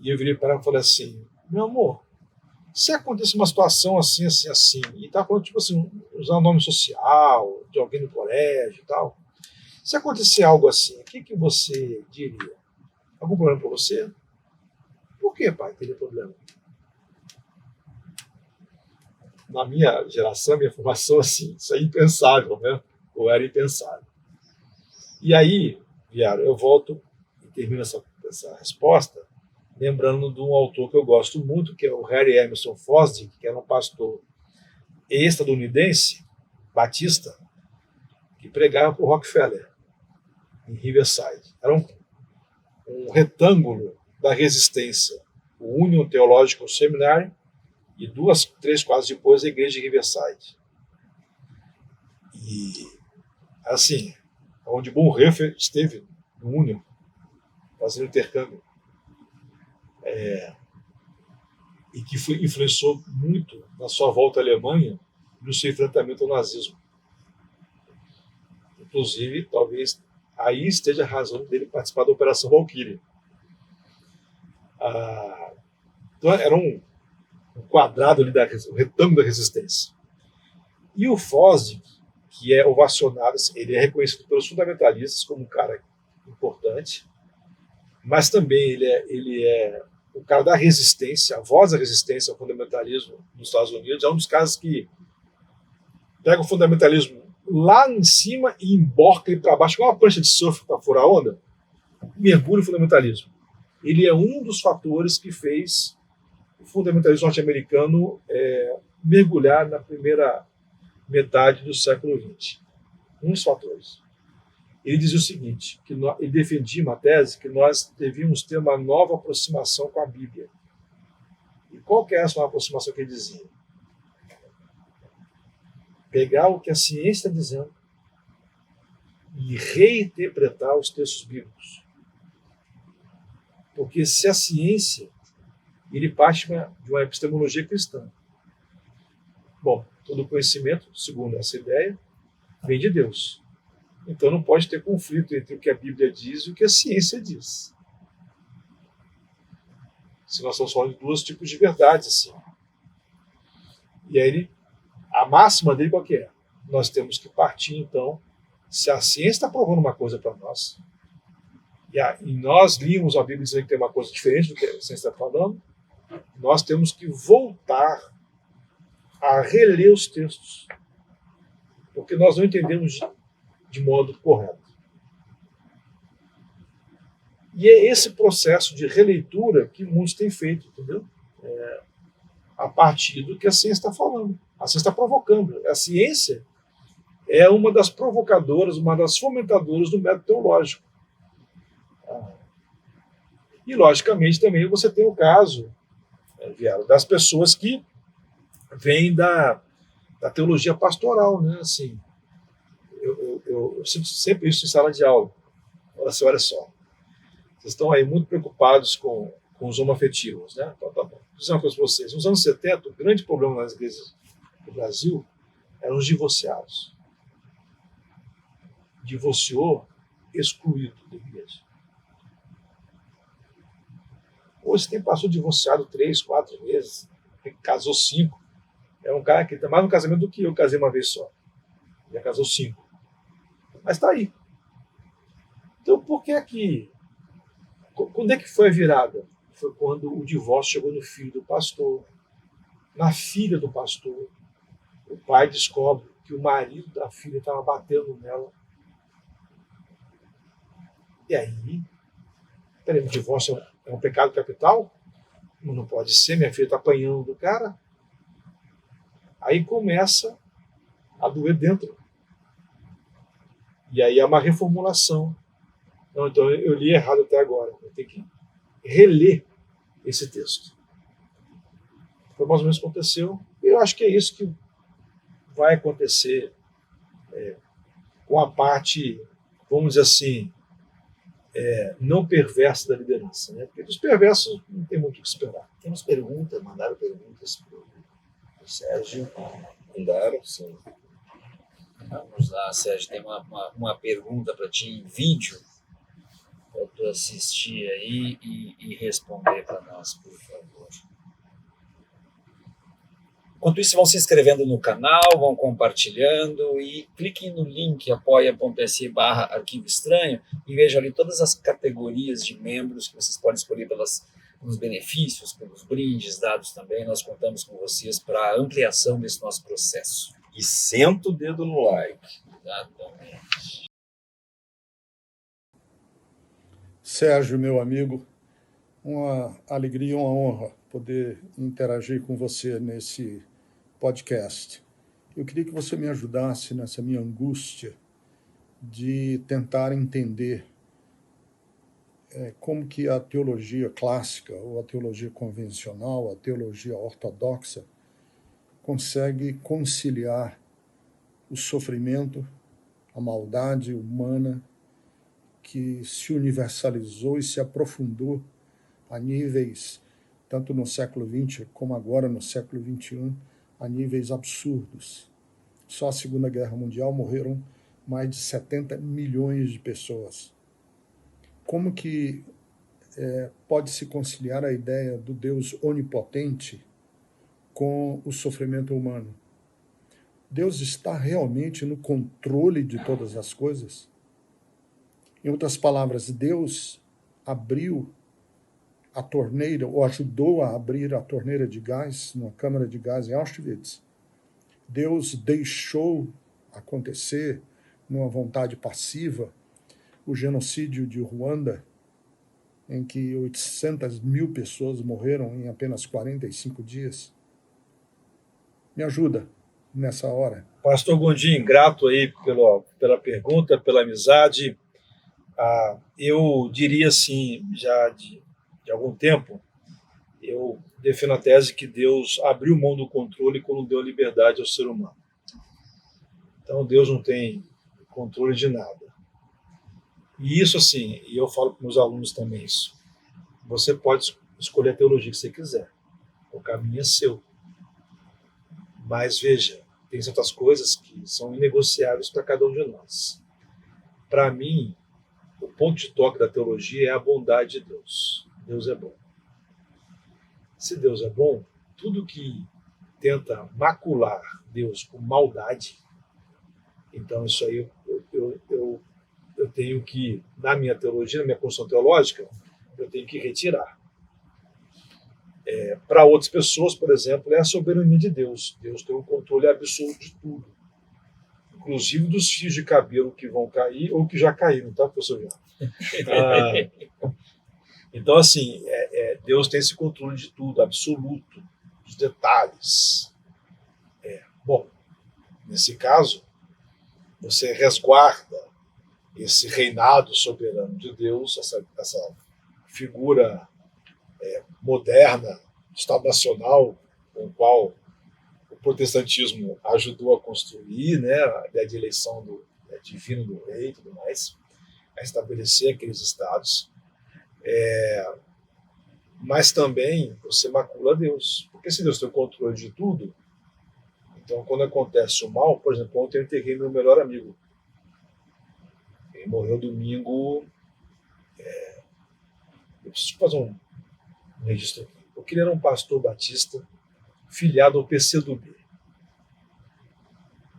E eu virei para ela e falei assim, meu amor, se acontece uma situação assim, assim, assim, e tá falando, tipo assim, usar um nome social, de alguém no colégio e tal, se acontecer algo assim, o que você diria? Algum problema para você? Por que, pai, teria problema? Na minha geração, minha formação, assim, isso é impensável, né? Ou era impensável. E aí, Viário, eu volto e termino essa resposta lembrando de um autor que eu gosto muito, que é o Harry Emerson Fosdick, que era um pastor estadunidense, batista, que pregava por Rockefeller, em Riverside. Era um retângulo da resistência, o Union Theological Seminary, e 2, 3 quadras depois a igreja de Riverside. E, assim, onde Bonhoeffer esteve no Union, fazendo intercâmbio. E que influenciou muito na sua volta à Alemanha e no seu enfrentamento ao nazismo. Inclusive, talvez aí esteja a razão dele participar da Operação Valkyrie. Então, era um quadrado ali, um retângulo da resistência. E o Fosdick, que é ovacionado, ele é reconhecido pelos fundamentalistas como um cara importante, mas também ele é o cara da resistência, a voz da resistência ao fundamentalismo nos Estados Unidos. É um dos caras que pega o fundamentalismo lá em cima e emborca ele para baixo, com uma prancha de surf para furar a onda, mergulha o fundamentalismo. Ele é um dos fatores que fez o fundamentalismo norte-americano mergulhar na primeira metade do século XX. Um dos fatores. Ele dizia o seguinte, que ele defendia uma tese que nós devíamos ter uma nova aproximação com a Bíblia. E qual que é essa nova aproximação que ele dizia? Pegar o que a ciência está dizendo e reinterpretar os textos bíblicos. Porque se a ciência, ele parte de uma epistemologia cristã. Bom, Todo conhecimento, segundo essa ideia, vem de Deus. Então não pode ter conflito entre o que a Bíblia diz e o que a ciência diz. Se nós estamos falando de dois tipos de verdades, assim. E aí, a máxima dele qual que é? Nós temos que partir, então, se a ciência está provando uma coisa para nós, e nós limos a Bíblia dizendo que tem uma coisa diferente do que a ciência está falando, nós temos que voltar a reler os textos, porque nós não entendemos de modo correto. E é esse processo de releitura que muitos têm feito, entendeu? A partir do que a ciência está falando. A ciência está provocando. A ciência é uma das provocadoras, uma das fomentadoras do método teológico. E, logicamente, também você tem o caso, das pessoas que vêm da teologia pastoral, né? Assim, eu sinto sempre isso em sala de aula. Olha só. Vocês estão aí muito preocupados com os homoafetivos, né? Então, tá bom. Vou dizer uma coisa para vocês. Nos anos 70, o grande problema nas igrejas do Brasil eram os divorciados. Divorciou, excluído da igreja. Hoje tem pastor divorciado 3, 4 vezes, casou 5. É um cara que tem mais um casamento do que eu casei uma vez só. Já casou 5. Mas está aí. Então, por que que... Quando é que foi a virada? Foi quando o divórcio chegou no filho do pastor, na filha do pastor. O pai descobre que o marido da filha estava batendo nela. E aí, peraí, o divórcio é um pecado capital? Não pode ser, minha filha está apanhando do cara. Aí começa a doer dentro. E aí é uma reformulação. Não, então eu li errado até agora. Eu tenho que reler esse texto. Foi mais ou menos o que aconteceu. E eu acho que é isso que vai acontecer com a parte, vamos dizer assim, não perversa da liderança. Né? Porque dos perversos não tem muito o que esperar. Temos perguntas, mandaram perguntas para o Sérgio. Mandaram, sim. Vamos lá, Sérgio, tem uma pergunta para ti em vídeo, para tu assistir aí e responder para nós, por favor. Enquanto isso, vão se inscrevendo no canal, vão compartilhando e cliquem no link apoia.se/arquivo estranho e vejam ali todas as categorias de membros que vocês podem escolher pelos benefícios, pelos brindes dados também. Nós contamos com vocês para a ampliação desse nosso processo. E senta o dedo no like. Exatamente. Sérgio, meu amigo, uma alegria e uma honra poder interagir com você nesse podcast. Eu queria que você me ajudasse nessa minha angústia de tentar entender como que a teologia clássica, ou a teologia convencional, a teologia ortodoxa, consegue conciliar o sofrimento, a maldade humana que se universalizou e se aprofundou a níveis, tanto no século XX como agora no século XXI, a níveis absurdos. Só a Segunda Guerra Mundial morreram mais de 70 milhões de pessoas. Como que pode se conciliar a ideia do Deus onipotente com o sofrimento humano? Deus está realmente no controle de todas as coisas? Em outras palavras, Deus abriu a torneira, ou ajudou a abrir a torneira de gás, numa câmara de gás em Auschwitz. Deus deixou acontecer, numa vontade passiva, o genocídio de Ruanda, em que 800 mil pessoas morreram em apenas 45 dias. Me ajuda nessa hora. Pastor Gondim, grato aí pela pergunta, pela amizade. Eu diria assim, já de algum tempo, eu defendo a tese que Deus abriu mão do controle quando deu liberdade ao ser humano. Então Deus não tem controle de nada. E isso assim, e eu falo para meus alunos também isso, você pode escolher a teologia que você quiser, o caminho é seu. Mas veja, tem certas coisas que são inegociáveis para cada um de nós. Para mim, o ponto de toque da teologia é a bondade de Deus. Deus é bom. Se Deus é bom, tudo que tenta macular Deus com maldade, então isso aí eu tenho que, na minha teologia, na minha construção teológica, eu tenho que retirar. Para outras pessoas, por exemplo, é a soberania de Deus. Deus tem um controle absoluto de tudo, inclusive dos fios de cabelo que vão cair ou que já caíram, tá, professor Jean? Então, assim, Deus tem esse controle de tudo, absoluto, dos detalhes. Bom, nesse caso, você resguarda esse reinado soberano de Deus, essa figura moderna, Estado-nacional, com o qual o protestantismo ajudou a construir, né, a ideia de eleição divino do rei e tudo mais, a estabelecer aqueles estados. Mas também você macula Deus, porque se Deus tem o controle de tudo, então quando acontece o mal, por exemplo, ontem eu enterrei meu melhor amigo. Ele morreu domingo. Eu preciso fazer um registro aqui, porque ele era um pastor batista filiado ao PCdoB.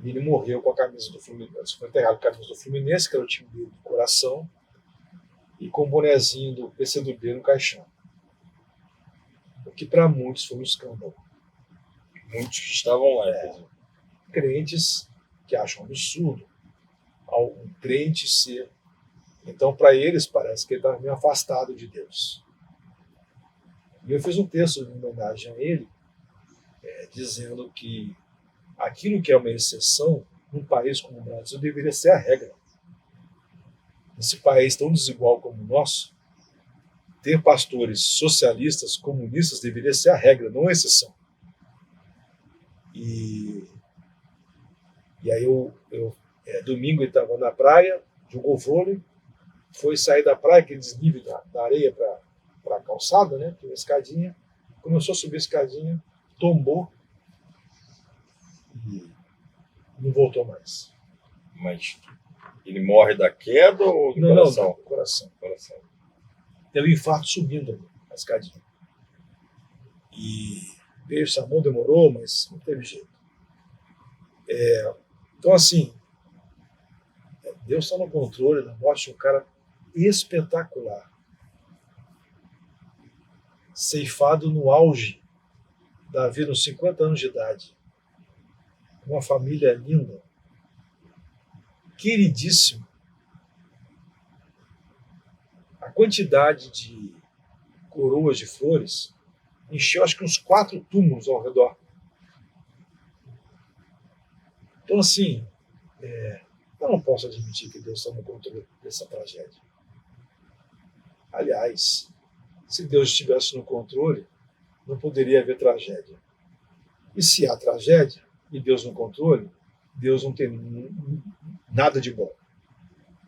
E ele morreu com a camisa do Fluminense, foi enterrado com a camisa do Fluminense, que era o time dele do coração, e com o bonezinho do PCdoB no caixão. O que para muitos foi um escândalo. Muitos que estavam lá. Crentes que acham absurdo algum crente ser. Então, para eles, parece que ele estava meio afastado de Deus. E eu fiz um texto em homenagem a ele, dizendo que aquilo que é uma exceção, num país como o Brasil, deveria ser a regra. Nesse país tão desigual como o nosso, ter pastores socialistas, comunistas, deveria ser a regra, não a exceção. E aí domingo ele estava na praia, jogou vôlei, foi sair da praia, aquele desnível da areia para a calçada, né? Tem uma escadinha, começou a subir a escadinha, tombou e não voltou mais. Mas ele morre da queda ou do coração? Não, do coração. Teve um infarto subindo ali, a escadinha. E veio o SAMU, demorou, mas não teve jeito. Então, assim, Deus está no controle da morte de um cara espetacular, ceifado no auge da vida, uns 50 anos de idade, uma família linda, queridíssimo. A quantidade de coroas de flores encheu acho que uns 4 túmulos ao redor. Então, assim, eu não posso admitir que Deus está no controle dessa tragédia. Aliás, se Deus estivesse no controle, não poderia haver tragédia. E se há tragédia e Deus no controle, Deus não tem nada de bom.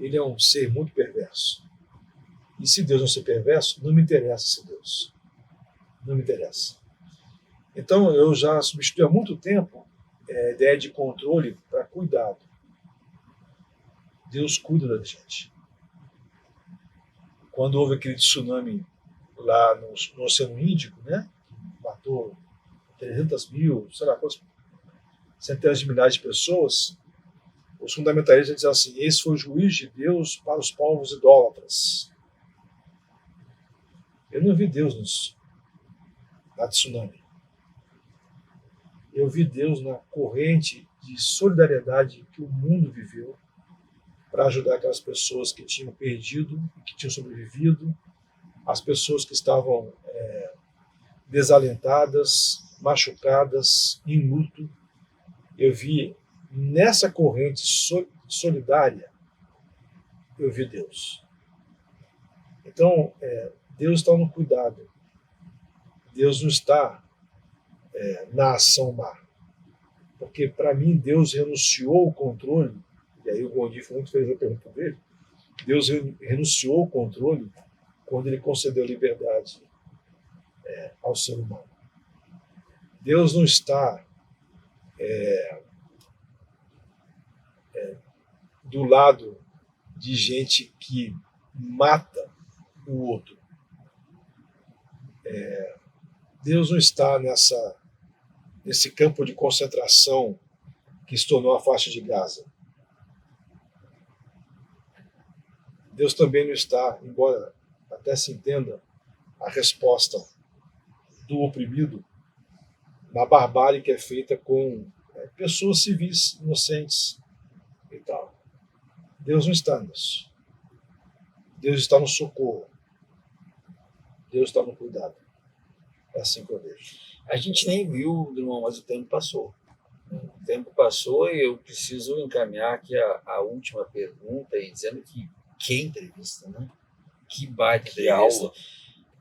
Ele é um ser muito perverso. E se Deus não ser perverso, não me interessa esse Deus. Não me interessa. Então, eu já substituí há muito tempo a ideia de controle para cuidado. Deus cuida da gente. Quando houve aquele tsunami lá no Oceano Índico, né, que matou 300 mil, sei lá quantas centenas de milhares de pessoas, os fundamentalistas dizem assim: esse foi o juízo de Deus para os povos idólatras. Eu não vi Deus na tsunami. Eu vi Deus na corrente de solidariedade que o mundo viveu para ajudar aquelas pessoas que tinham perdido e que tinham sobrevivido, as pessoas que estavam desalentadas, machucadas, em luto. Eu vi nessa corrente solidária, eu vi Deus. Então, Deus está no cuidado. Deus não está na ação má. Porque, para mim, Deus renunciou ao controle, e aí o Gondi foi muito feliz na pergunta dele, Deus renunciou ao controle quando ele concedeu liberdade ao ser humano. Deus não está do lado de gente que mata o outro. Deus não está nesse campo de concentração que se tornou a faixa de Gaza. Deus também não está, embora até se entenda a resposta do oprimido, na barbárie que é feita com pessoas civis inocentes e tal. Deus não está nisso. Deus está no socorro. Deus está no cuidado. É assim que eu vejo. A gente nem viu, irmão, mas o tempo passou. O tempo passou e eu preciso encaminhar aqui a última pergunta e dizendo que entrevista, né? Que baita Que entrevista. aula.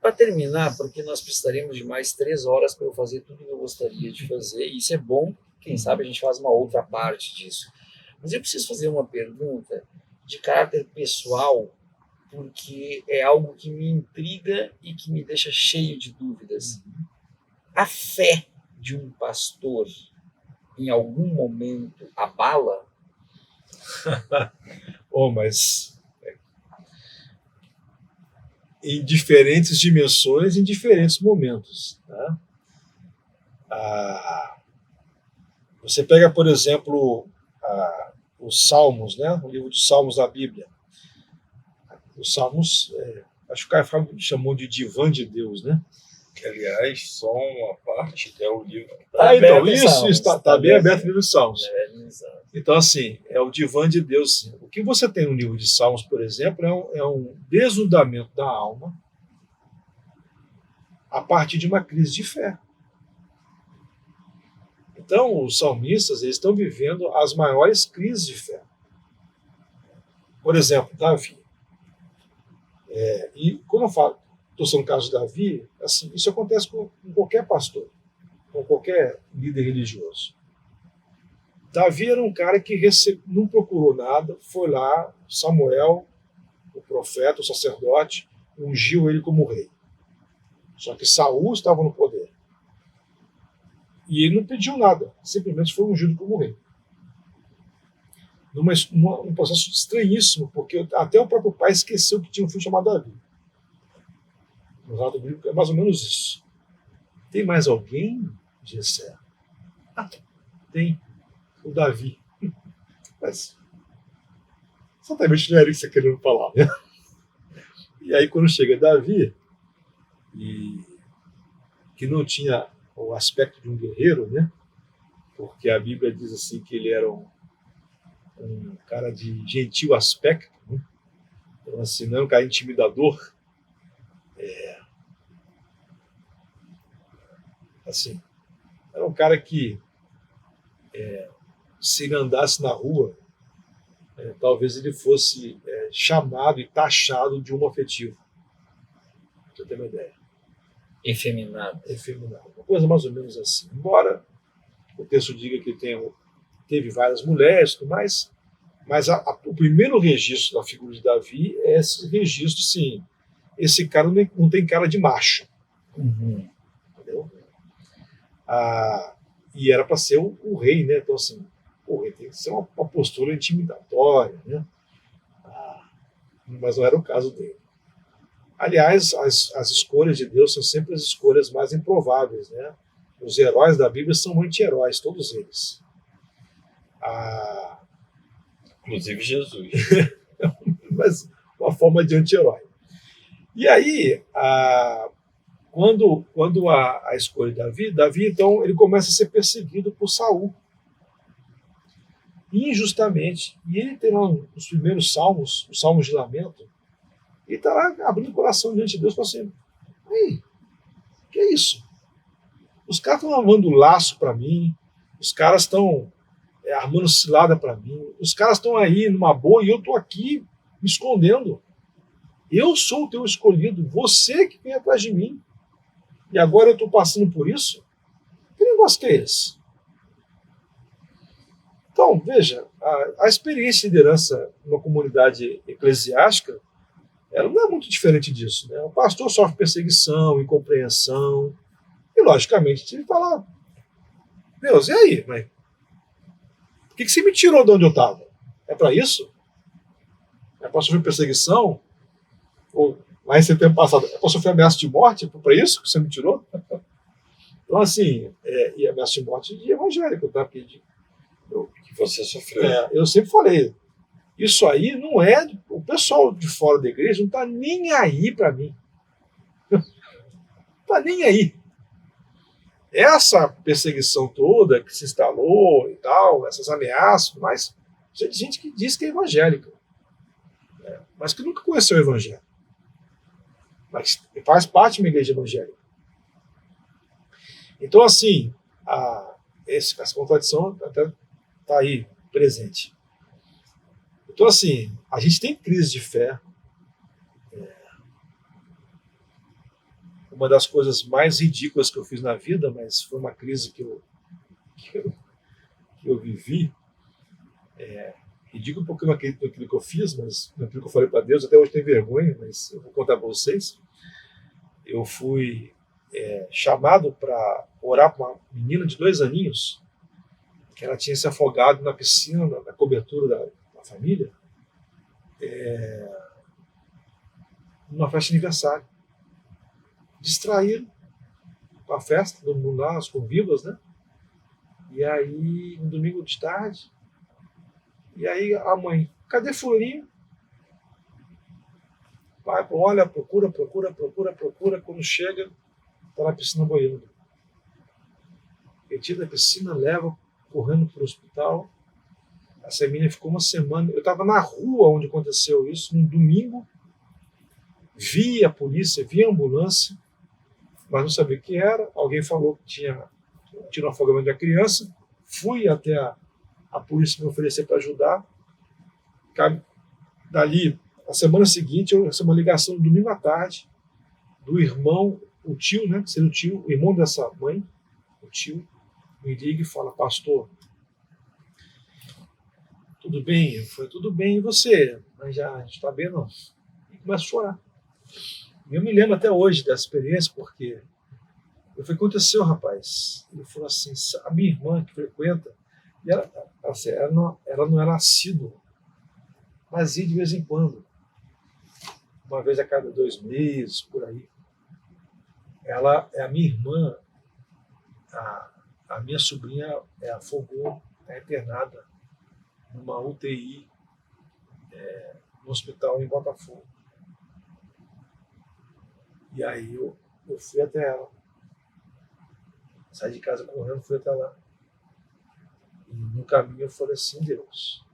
Para terminar, porque nós precisaríamos de mais 3 horas para eu fazer tudo que eu gostaria de fazer. E isso é bom, quem sabe a gente faz uma outra parte disso. Mas eu preciso fazer uma pergunta de caráter pessoal, porque é algo que me intriga e que me deixa cheio de dúvidas. A fé de um pastor, em algum momento, abala? Mas em diferentes dimensões, em diferentes momentos. Tá? Você pega, por exemplo, os Salmos, né? O livro dos Salmos da Bíblia. Os Salmos, acho que o cara chamou de divã de Deus, né? Que, aliás, só uma parte, é o livro. Então, isso está bem aberto no livro dos Salmos. Exato. Então, assim, é o divã de Deus. O que você tem no livro de Salmos, por exemplo, é um desnudamento da alma a partir de uma crise de fé. Então, os salmistas eles estão vivendo as maiores crises de fé. Por exemplo, Davi. E quando eu falo, estou sendo o caso de Davi, assim, isso acontece com qualquer pastor, com qualquer líder religioso. Davi era um cara que não procurou nada, foi lá, Samuel, o profeta, o sacerdote, ungiu ele como rei. Só que Saul estava no poder. E ele não pediu nada, simplesmente foi ungido como rei. Num processo estranhíssimo, porque até o próprio pai esqueceu que tinha um filho chamado Davi. No relato bíblico é mais ou menos isso. Tem mais alguém, Gessé? Tem. O Davi. Mas exatamente não era isso que você querendo falar, né? E aí quando chega Davi, que não tinha o aspecto de um guerreiro, né? Porque a Bíblia diz assim que ele era um cara de gentil aspecto, né? Então assim, não é um cara intimidador. Assim, era um cara que se ele andasse na rua, talvez ele fosse chamado e taxado de homoafetivo. Pra você ter uma ideia. Efeminado. Uma coisa mais ou menos assim. Embora o texto diga que teve várias mulheres, mas o primeiro registro da figura de Davi é esse registro, sim. Esse cara não tem cara de macho. Uhum. Entendeu? E era para ser o rei, né? Então, assim, o rei tem que ser uma postura intimidatória, né? Mas não era o caso dele. Aliás, as escolhas de Deus são sempre as escolhas mais improváveis, né? Os heróis da Bíblia são anti-heróis, todos eles. Inclusive Jesus. Mas uma forma de anti-herói. E aí, quando a escolha de Davi, então, ele começa a ser perseguido por Saul. Injustamente. E ele tem lá os primeiros salmos, os salmos de lamento, e está lá abrindo o coração diante de Deus, falando assim: ei, que é isso? Os caras estão armando laço para mim, os caras estão armando cilada para mim, os caras estão aí numa boa e eu estou aqui me escondendo. Eu sou o teu escolhido, você que vem atrás de mim. E agora eu estou passando por isso? Que negócio que é esse? Então, veja, a experiência de liderança numa comunidade eclesiástica, ela não é muito diferente disso, né? O pastor sofre perseguição, incompreensão, e logicamente ele fala: Deus, e aí? Mas por que você me tirou de onde eu estava? É para isso? É para sofrer perseguição? Ou lá em setembro passado, é para sofrer ameaça de morte? Para isso que você me tirou? Então, assim, e ameaça de morte de evangélico, tá? Porque Que você sofreu. eu sempre falei, isso aí não é. O pessoal de fora da igreja não está nem aí para mim. Não está nem aí. Essa perseguição toda que se instalou e tal, essas ameaças, mas tem gente que diz que é evangélica, né? Mas que nunca conheceu o evangelho. Mas faz parte de uma igreja evangélica. Então, assim, essa contradição até está aí presente. Então, assim, a gente tem crise de fé. Uma das coisas mais ridículas que eu fiz na vida, mas foi uma crise que eu vivi. Ridículo porque eu não acredito naquilo que eu fiz, mas naquilo que eu falei para Deus, até hoje tenho vergonha, mas eu vou contar para vocês. Eu fui chamado para orar para uma menina de 2 aninhos, que ela tinha se afogado na piscina, na cobertura da família, numa festa de aniversário. Distraíram com a festa, todo mundo lá, as convivas, né? E aí, um domingo de tarde, e aí a mãe, cadê fulaninho? Vai, olha, procura, quando chega, está na piscina boiando. Retira da piscina, leva correndo para o hospital. Essa menina ficou 1 semana. Eu estava na rua onde aconteceu isso, num domingo, vi a polícia, vi a ambulância, mas não sabia o que era. Alguém falou que tinha um afogamento da criança. Fui até a polícia me oferecer para ajudar. Dali, na semana seguinte, eu recebi uma ligação no domingo à tarde do irmão, o tio, né? Que seria o tio, o irmão dessa mãe, o tio, me liga e fala: pastor, tudo bem? Eu falei: tudo bem, e você? Mas já a gente está bem, não? E começa a chorar. E eu me lembro até hoje dessa experiência, porque eu falei: o que aconteceu, rapaz? Ele falou assim: a minha irmã que frequenta, e ela não era assídua, mas ia de vez em quando, uma vez a cada 2 meses, por aí. Ela é a minha irmã, a minha sobrinha afogou, está internada numa UTI no hospital em Botafogo. E aí eu fui até ela. Saí de casa correndo, fui até lá. E no caminho eu falei assim: Deus,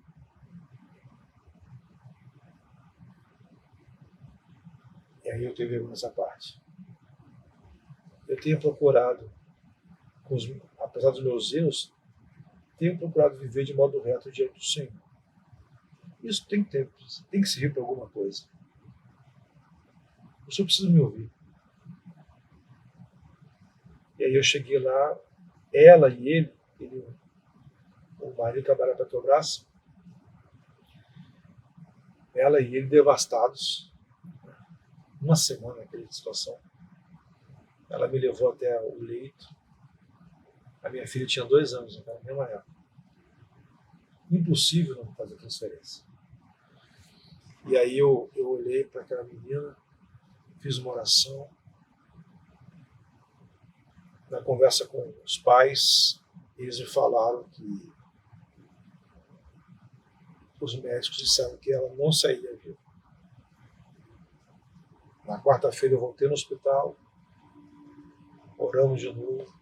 e aí eu tenho vergonha nessa parte. Eu tenho procurado, apesar dos meus erros, tenho procurado viver de modo reto diante do Senhor. Isso tem que servir para alguma coisa. O Senhor precisa me ouvir. E aí eu cheguei lá, ela e ele, o marido trabalha para a Petrobras, ela e ele devastados, 1 semana naquela situação. Ela me levou até o leito. A minha filha tinha 2 anos naquela mesma época. Impossível não fazer transferência. E aí eu olhei para aquela menina, fiz uma oração. Na conversa com os pais, eles me falaram que os médicos disseram que ela não sairia viva. Na quarta-feira eu voltei no hospital, oramos de novo.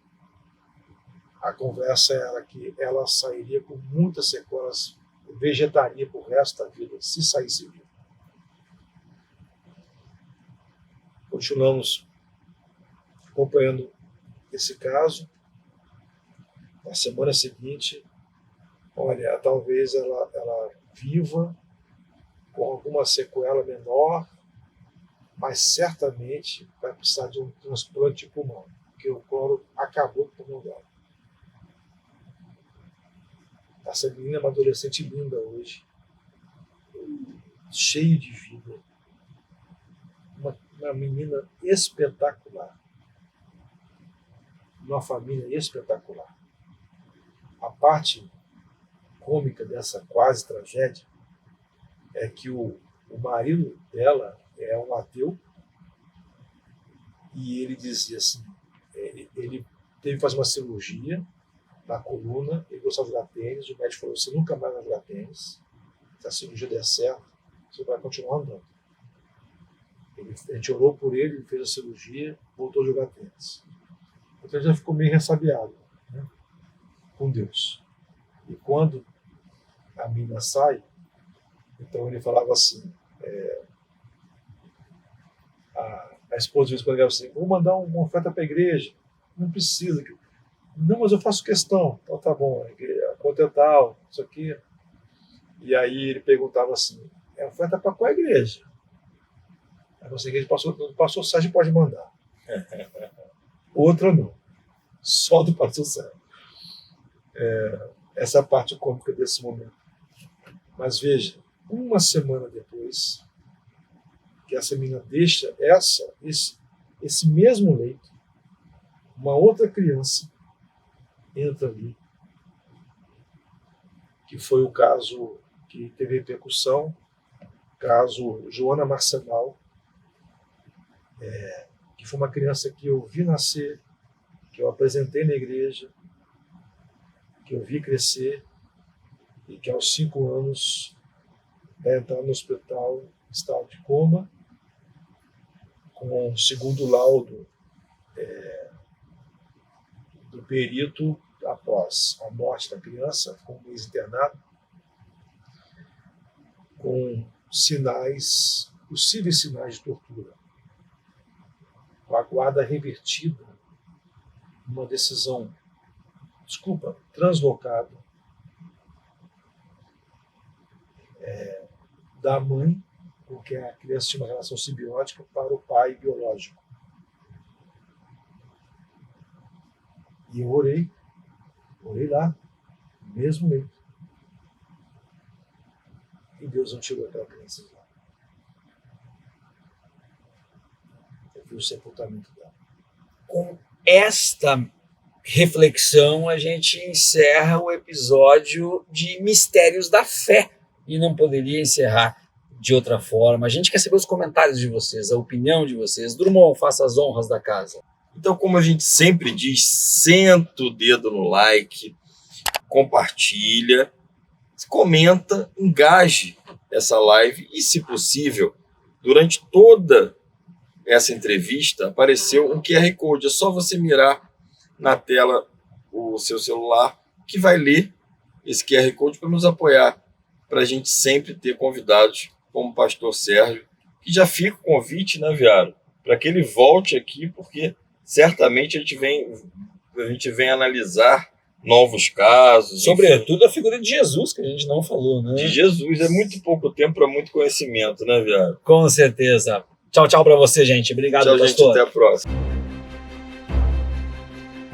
A conversa era que ela sairia com muitas sequelas, vegetaria por resto da vida, se saísse viva. Continuamos acompanhando esse caso. Na semana seguinte, olha, talvez ela viva com alguma sequela menor, mas certamente vai precisar de um transplante de pulmão, porque o cloro acabou com o pulmão dela. Essa menina é uma adolescente linda hoje, cheia de vida, uma menina espetacular, uma família espetacular. A parte cômica dessa quase tragédia é que o O marido dela é um ateu e ele dizia assim, ele teve que fazer uma cirurgia na coluna, ele gostava de jogar tênis, o médico falou, você nunca mais vai jogar tênis, se a cirurgia der certo, você vai continuar andando. A gente orou por ele fez a cirurgia, voltou a jogar tênis. Então ele já ficou meio ressabiado, né, com Deus. E quando a mina sai, então ele falava assim, a esposa de vez em quando assim, vou mandar uma oferta para a igreja, não precisa. Não, mas eu faço questão. Então tá bom, a conta é tal, isso aqui. E aí ele perguntava assim, é oferta para qual igreja? Aí você que o pastor Sérgio pode mandar. Outra não. Só do pastor Sérgio. Essa é a parte cômica desse momento. Mas veja, uma semana depois que essa menina deixa esse mesmo leito, uma outra criança entra ali, que foi o caso que teve repercussão, caso Joana Marcenal, que foi uma criança que eu vi nascer, que eu apresentei na igreja, que eu vi crescer e que aos 5 anos vai entrar no hospital em estado de coma, com o segundo laudo do perito após a morte da criança, ficou um mês internado, com possíveis sinais de tortura, com a guarda revertida numa decisão, translocada da mãe, porque a criança tinha uma relação simbiótica, para o pai biológico. E eu orei lá, no mesmo leito. E Deus não tirou aquela criança de lá. Eu vi o sepultamento dela. Com esta reflexão, a gente encerra o episódio de Mistérios da Fé. E não poderia encerrar de outra forma. A gente quer saber os comentários de vocês, a opinião de vocês. Drummond, faça as honras da casa. Então, como a gente sempre diz, senta o dedo no like, compartilha, comenta, engaje essa live e, se possível, durante toda essa entrevista apareceu um QR Code. É só você mirar na tela o seu celular que vai ler esse QR Code para nos apoiar, para a gente sempre ter convidados como o pastor Sérgio, que já fica o convite, né, Viaro, para que ele volte aqui, porque certamente a gente vem analisar novos casos. Sobretudo a figura de Jesus, que a gente não falou, né? De Jesus. É muito pouco tempo para muito conhecimento, né, Viaro? Com certeza. Tchau, tchau para você, gente. Obrigado, tchau, pastor. Gente, até a próxima.